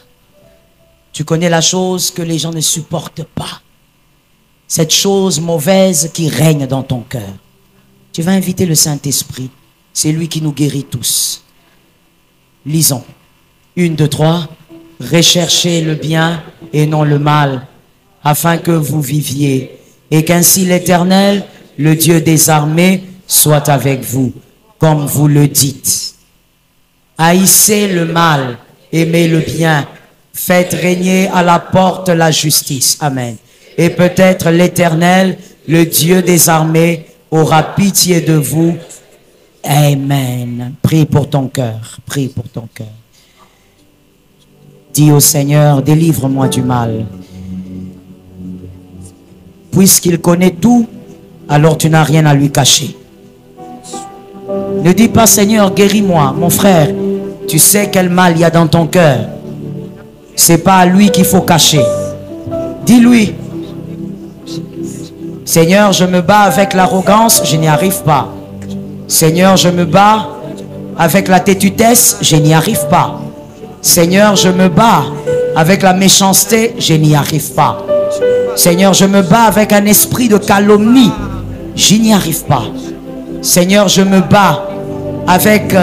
[SPEAKER 1] Tu connais la chose que les gens ne supportent pas. Cette chose mauvaise qui règne dans ton cœur. Tu vas inviter le Saint-Esprit. C'est lui qui nous guérit tous. Lisons. 1, 2, 3. Recherchez le bien et non le mal, afin que vous viviez, et qu'ainsi l'Éternel, le Dieu des armées, soit avec vous, comme vous le dites. Haïssez le mal, aimez le bien, faites régner à la porte la justice. Amen. Et peut-être l'Éternel, le Dieu des armées, aura pitié de vous. Amen. Prie pour ton cœur. Prie pour ton cœur. Dis au Seigneur, délivre-moi du mal. Puisqu'il connaît tout, alors tu n'as rien à lui cacher. Ne dis pas, Seigneur, guéris-moi. Mon frère, Tu sais quel mal il y a dans ton cœur. C'est pas à lui qu'il faut cacher. Dis-lui, Seigneur, je me bats avec l'arrogance, je n'y arrive pas. Seigneur, je me bats avec la têtutesse, je n'y arrive pas. Seigneur, je me bats avec la méchanceté, je n'y arrive pas. Seigneur, je me bats avec un esprit de calomnie, je n'y arrive pas. Seigneur, je me bats avec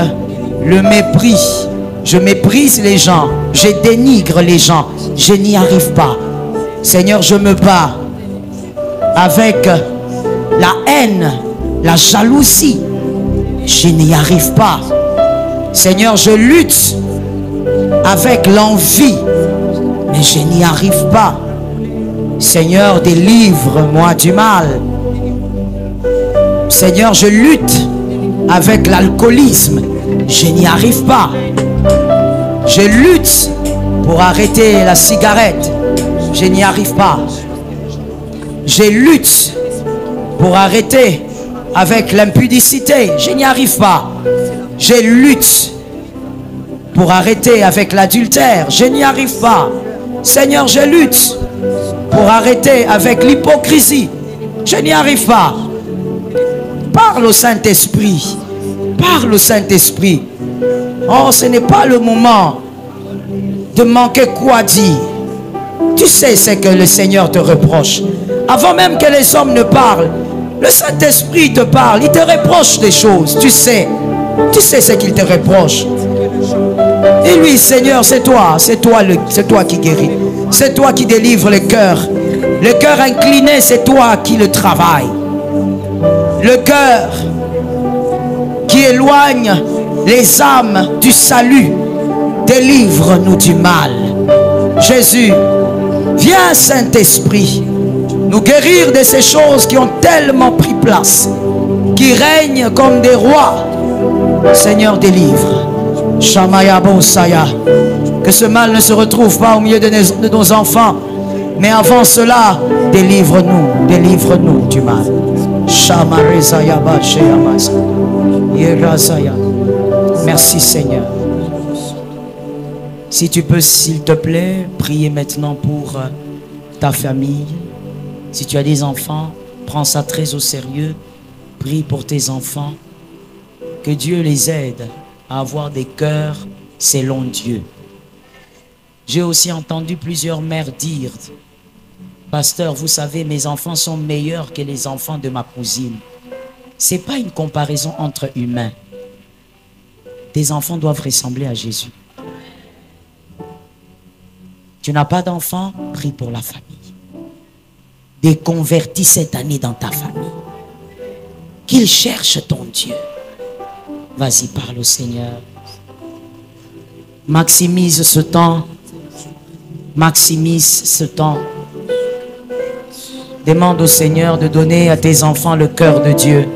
[SPEAKER 1] le mépris. Je méprise les gens, je dénigre les gens, je n'y arrive pas. Seigneur, je me bats avec la haine, la jalousie, je n'y arrive pas. Seigneur, je lutte avec l'envie, mais je n'y arrive pas. Seigneur, délivre-moi du mal. Seigneur, je lutte avec l'alcoolisme, je n'y arrive pas. Je lutte pour arrêter la cigarette, je n'y arrive pas. Je lutte pour arrêter avec l'impudicité, je n'y arrive pas. Je lutte pour arrêter avec l'adultère, je n'y arrive pas. Seigneur, je lutte pour arrêter avec l'hypocrisie, je n'y arrive pas. Parle au Saint-Esprit, parle au Saint-Esprit. Oh, ce n'est pas le moment de manquer quoi dire. Tu sais ce que le Seigneur te reproche. Avant même que les hommes ne parlent, le Saint-Esprit te parle, il te reproche des choses. Tu sais ce qu'il te reproche. Et lui, Seigneur, c'est toi qui guéris. C'est toi qui délivres le cœur. Le cœur incliné, c'est toi qui le travailles. Le cœur qui éloigne les âmes du salut, délivre-nous du mal. Jésus, viens Saint-Esprit, nous guérir de ces choses qui ont tellement pris place, qui règnent comme des rois. Seigneur, délivre. Shamaya Bosaya. Que ce mal ne se retrouve pas au milieu de nos enfants, mais avant cela, délivre-nous, délivre-nous du mal. Merci Seigneur. Si tu peux, s'il te plaît, prier maintenant pour ta famille. Si tu as des enfants, prends ça très au sérieux. Prie pour tes enfants. Que Dieu les aide à avoir des cœurs selon Dieu. J'ai aussi entendu plusieurs mères dire: Pasteur, vous savez, mes enfants sont meilleurs que les enfants de ma cousine. Ce n'est pas une comparaison entre humains. Tes enfants doivent ressembler à Jésus. Tu n'as pas d'enfants, prie pour la famille. Déconvertis cette année dans ta famille. Qu'il cherche ton Dieu. Vas-y, parle au Seigneur. Maximise ce temps. Maximise ce temps. Demande au Seigneur de donner à tes enfants le cœur de Dieu.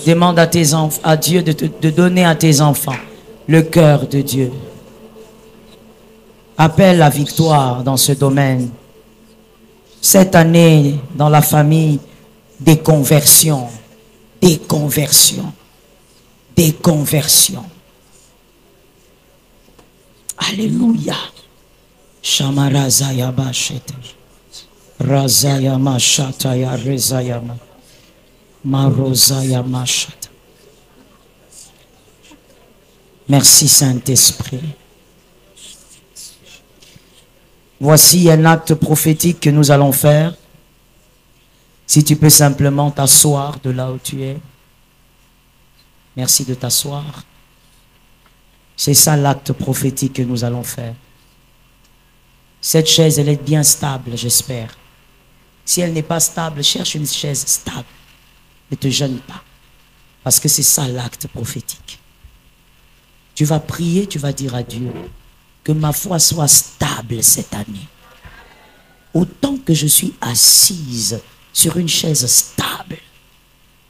[SPEAKER 1] Demande à Dieu de donner à tes enfants le cœur de Dieu. Appelle la victoire dans ce domaine. Cette année, dans la famille, des conversions. Des conversions. Des conversions. Alléluia. Shamarazaya Bashete. Razaya Mashataya Rezayama. Marozaya Mashata. Merci Saint-Esprit. Voici un acte prophétique que nous allons faire. Si tu peux simplement t'asseoir de là où tu es. Merci de t'asseoir. C'est ça l'acte prophétique que nous allons faire. Cette chaise, elle est bien stable, j'espère. Si elle n'est pas stable, cherche une chaise stable. Ne te gêne pas. Parce que c'est ça l'acte prophétique. Tu vas prier, tu vas dire à Dieu que ma foi soit stable cette année. Autant que je suis assise sur une chaise stable,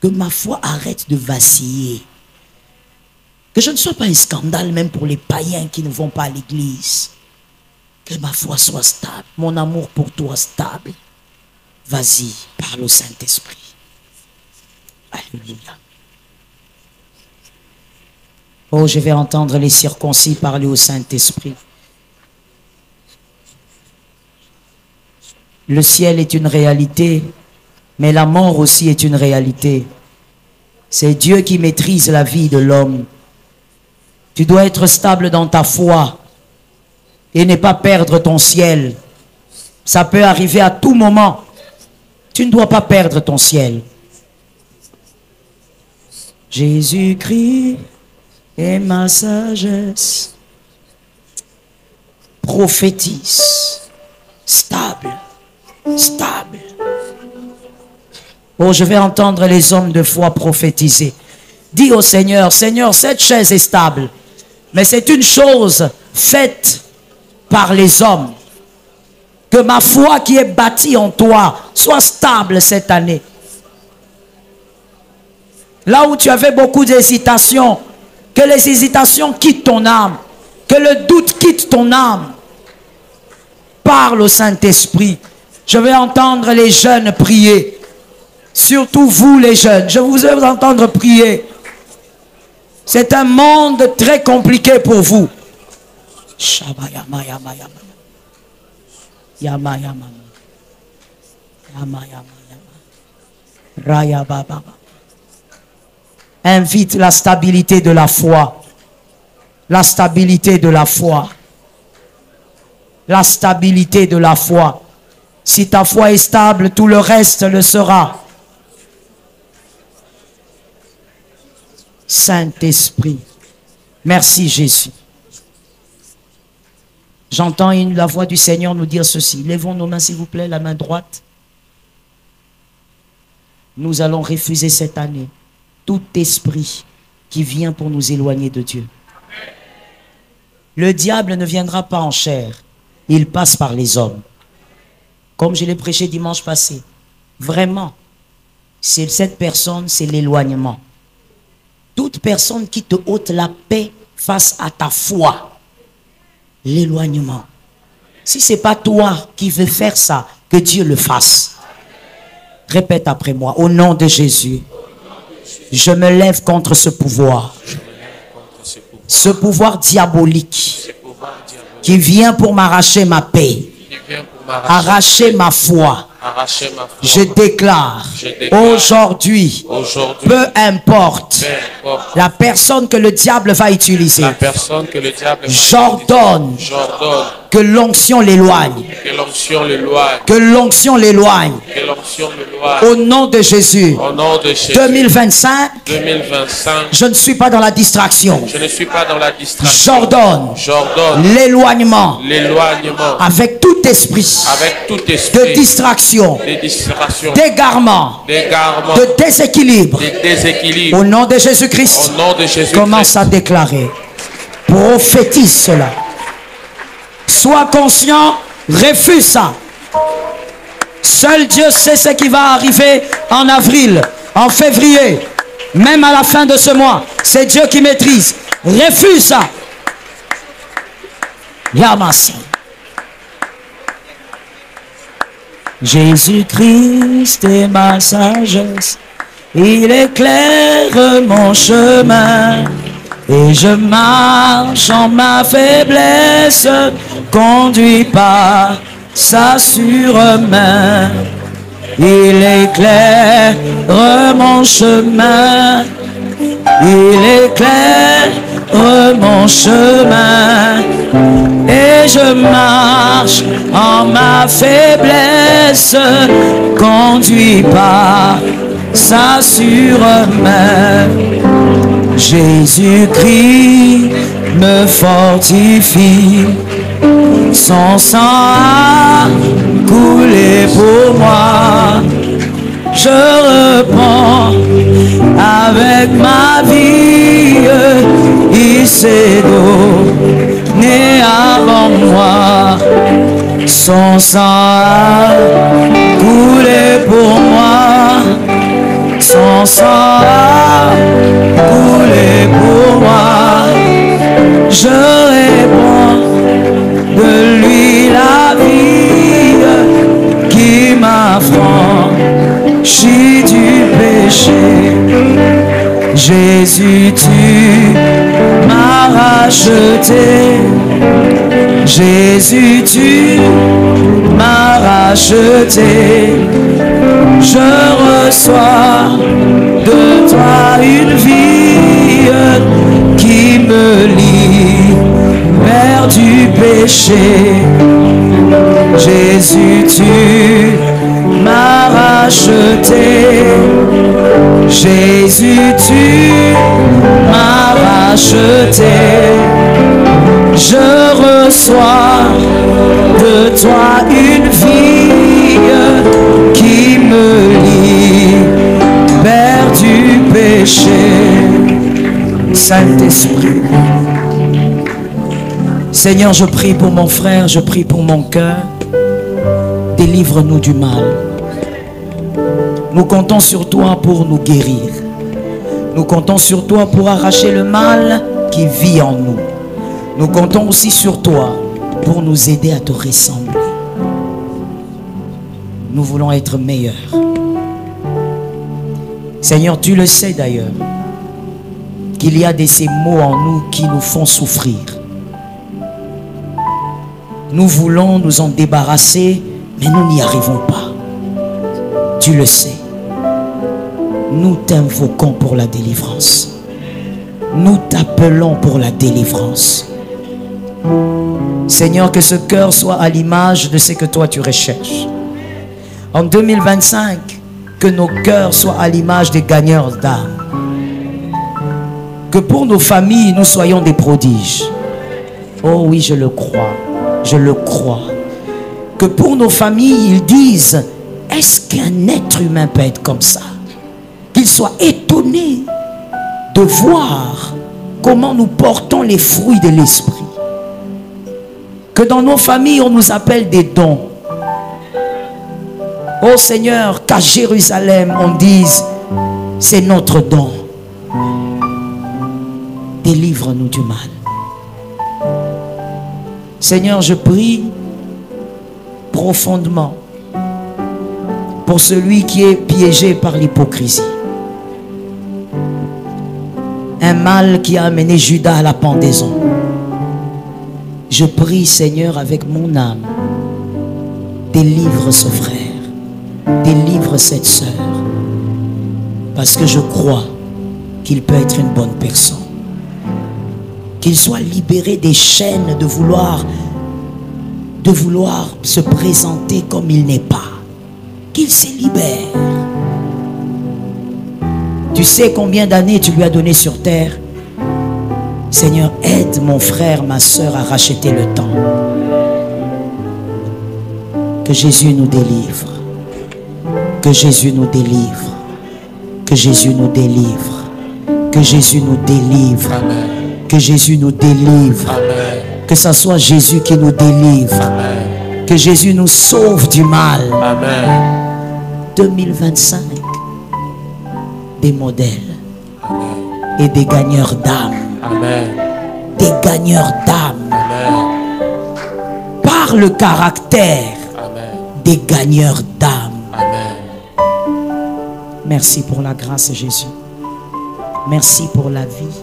[SPEAKER 1] que ma foi arrête de vaciller. Que je ne sois pas un scandale même pour les païens qui ne vont pas à l'église. Que ma foi soit stable, mon amour pour toi stable. Vas-y, parle au Saint-Esprit. Alléluia. Oh, je vais entendre les circoncis parler au Saint-Esprit. Le ciel est une réalité, mais la mort aussi est une réalité. C'est Dieu qui maîtrise la vie de l'homme. Tu dois être stable dans ta foi et ne pas perdre ton ciel. Ça peut arriver à tout moment. Tu ne dois pas perdre ton ciel. Jésus-Christ est ma sagesse. Prophétise. Stable. Stable. Oh, je vais entendre les hommes de foi prophétiser. Dis au Seigneur, Seigneur, cette chaise est stable. Mais c'est une chose faite par les hommes. Que ma foi qui est bâtie en toi soit stable cette année. Là où tu avais beaucoup d'hésitations, que les hésitations quittent ton âme. Que le doute quitte ton âme. Parle au Saint-Esprit. Je vais entendre les jeunes prier. Surtout vous les jeunes. Je vous vais vous entendre prier. C'est un monde très compliqué pour vous. Invite la stabilité de la foi. La stabilité de la foi. La stabilité de la foi. Si ta foi est stable, tout le reste le sera. Saint-Esprit. Merci Jésus. J'entends la voix du Seigneur nous dire ceci. Lèvons nos mains s'il vous plaît, la main droite. Nous allons refuser cette année tout esprit qui vient pour nous éloigner de Dieu. Le diable ne viendra pas en chair. Il passe par les hommes. Comme je l'ai prêché dimanche passé. Vraiment, c'est cette personne, c'est l'éloignement. Toute personne qui te ôte la paix face à ta foi. L'éloignement. Si ce n'est pas toi qui veux faire ça, que Dieu le fasse. Répète après moi. Au nom de Jésus, je me lève contre ce pouvoir. Ce pouvoir diabolique qui vient pour m'arracher ma paix. Arracher ma foi. Je déclare aujourd'hui, peu importe la personne que le diable va utiliser, j'ordonne que l'onction l'éloigne. Que l'onction l'éloigne. Au nom de Jésus. 2025, je ne suis pas dans la distraction. J'ordonne l'éloignement avec tout esprit de distraction, d'égarement, de déséquilibre. Au nom de Jésus-Christ, commence à déclarer. Prophétise cela. Sois conscient, refuse ça. Seul Dieu sait ce qui va arriver en avril, en février, même à la fin de ce mois. C'est Dieu qui maîtrise. Refuse ça. Yamasi. Jésus-Christ est ma sagesse. Il éclaire mon chemin. Et je marche en ma faiblesse, conduit par sa sûre main. Il éclaire mon chemin. Il éclaire mon chemin. Et je marche en ma faiblesse, conduit par sa sûre main. Jésus-Christ me fortifie, son sang a coulé pour moi. Je reprends avec ma vie, il s'est donné avant moi. Son sang a coulé pour moi. Son sang a coulé pour moi. Je réponds de lui la vie qui m'affranchit du péché. Jésus, tu racheté. Jésus, tu m'as racheté. Je reçois de toi une vie qui me libère du péché. Jésus, tu m'as racheté. Jésus, tu m'as racheté. Je reçois de toi une vie qui me libère du péché. Saint-Esprit, Seigneur, je prie pour mon frère, je prie pour mon cœur. Délivre-nous du mal. Nous comptons sur toi pour nous guérir. Nous comptons sur toi pour arracher le mal qui vit en nous. Nous comptons aussi sur toi pour nous aider à te ressembler. Nous voulons être meilleurs. Seigneur, tu le sais d'ailleurs, qu'il y a de ces mots en nous qui nous font souffrir. Nous voulons nous en débarrasser, mais nous n'y arrivons pas. Tu le sais. Nous t'invoquons pour la délivrance. Nous t'appelons pour la délivrance. Seigneur, que ce cœur soit à l'image de ce que toi tu recherches. En 2025, que nos cœurs soient à l'image des gagneurs d'âme. Que pour nos familles, nous soyons des prodiges. Oh oui, je le crois. Je le crois. Que pour nos familles, ils disent, est-ce qu'un être humain peut être comme ça? Qu'ils soient étonnés de voir comment nous portons les fruits de l'esprit. Que dans nos familles, on nous appelle des dons. Oh Seigneur, qu'à Jérusalem, on dise, c'est notre don. Délivre-nous du mal. Seigneur, je prie profondément pour celui qui est piégé par l'hypocrisie. Un mal qui a amené Judas à la pendaison. Je prie, Seigneur, avec mon âme, délivre ce frère, délivre cette sœur, parce que je crois qu'il peut être une bonne personne. Qu'il soit libéré des chaînes de vouloir se présenter comme il n'est pas. Qu'il se libère. Tu sais combien d'années tu lui as donné sur terre. Seigneur, aide mon frère, ma soeur à racheter le temps. Que Jésus nous délivre. Que Jésus nous délivre. Que Jésus nous délivre. Que Jésus nous délivre.
[SPEAKER 2] Amen.
[SPEAKER 1] Que Jésus nous délivre.
[SPEAKER 2] Amen.
[SPEAKER 1] Que ce soit Jésus qui nous délivre.
[SPEAKER 2] Amen.
[SPEAKER 1] Que Jésus nous sauve du mal.
[SPEAKER 2] Amen.
[SPEAKER 1] 2025, des modèles.
[SPEAKER 2] Amen.
[SPEAKER 1] Et des gagneurs d'âme.
[SPEAKER 2] Amen.
[SPEAKER 1] Des gagneurs d'âme.
[SPEAKER 2] Amen.
[SPEAKER 1] Par le caractère.
[SPEAKER 2] Amen.
[SPEAKER 1] Des gagneurs d'âme.
[SPEAKER 2] Amen.
[SPEAKER 1] Merci pour la grâce, Jésus. Merci pour la vie.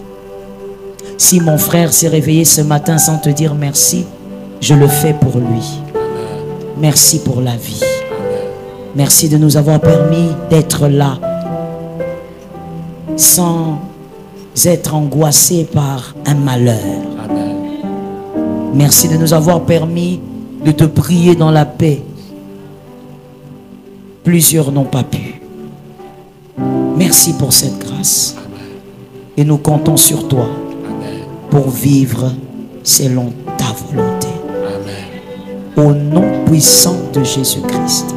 [SPEAKER 1] Si mon frère s'est réveillé ce matin sans te dire merci, je le fais pour lui. Merci pour la vie. Merci de nous avoir permis d'être là sans être angoissés par un malheur.
[SPEAKER 2] Amen.
[SPEAKER 1] Merci de nous avoir permis de te prier dans la paix. Plusieurs n'ont pas pu. Merci pour cette grâce.
[SPEAKER 2] Amen.
[SPEAKER 1] Et nous comptons sur toi.
[SPEAKER 2] Amen.
[SPEAKER 1] Pour vivre selon ta volonté.
[SPEAKER 2] Amen.
[SPEAKER 1] Au nom puissant de Jésus-Christ,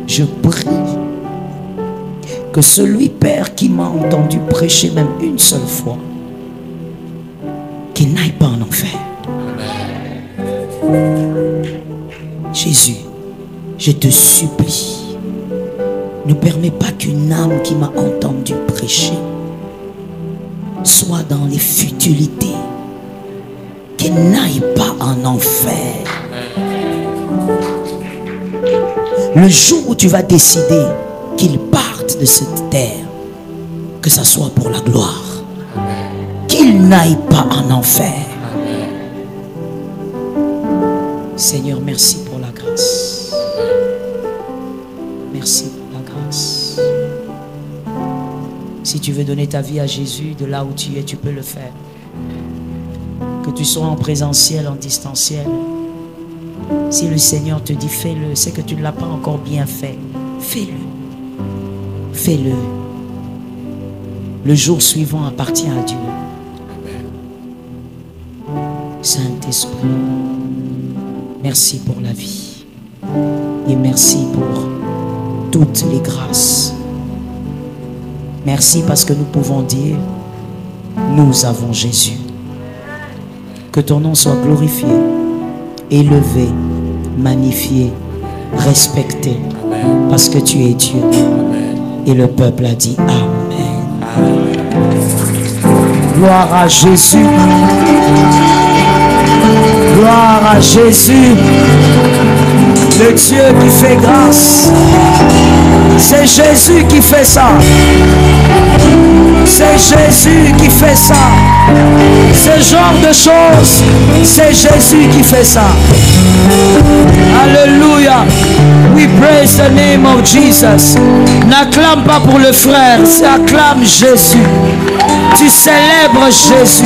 [SPEAKER 1] je prie que celui, Père, qui m'a entendu prêcher même une seule fois, qu'il n'aille pas en enfer.
[SPEAKER 2] Amen.
[SPEAKER 1] Jésus, je te supplie, ne permets pas qu'une âme qui m'a entendu prêcher soit dans les futilités, qu'il n'aille pas en enfer. Le jour où tu vas décider qu'il parte de cette terre, que ça soit pour la gloire, qu'il n'aille pas en enfer. Seigneur, merci pour la grâce. Merci pour la grâce. Si tu veux donner ta vie à Jésus, de là où tu es, tu peux le faire. Que tu sois en présentiel, en distanciel. Si le Seigneur te dit fais-le, c'est que tu ne l'as pas encore bien fait. Fais-le. Fais-le. Le jour suivant appartient à Dieu. Saint-Esprit, merci pour la vie. Et merci pour toutes les grâces. Merci parce que nous pouvons dire, nous avons Jésus. Que ton nom soit glorifié, élevé, magnifié, respecté. Parce que tu es Dieu. Et le peuple a dit Amen. Gloire à Jésus. Gloire à Jésus. Le Dieu qui fait grâce. C'est Jésus qui fait ça. C'est Jésus qui fait ça. Ce genre de choses, c'est Jésus qui fait ça. Alléluia. We praise the name of Jesus. N'acclame pas pour le frère, acclame Jésus. Tu célèbres Jésus.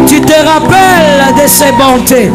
[SPEAKER 1] Tu te rappelles de ses bontés.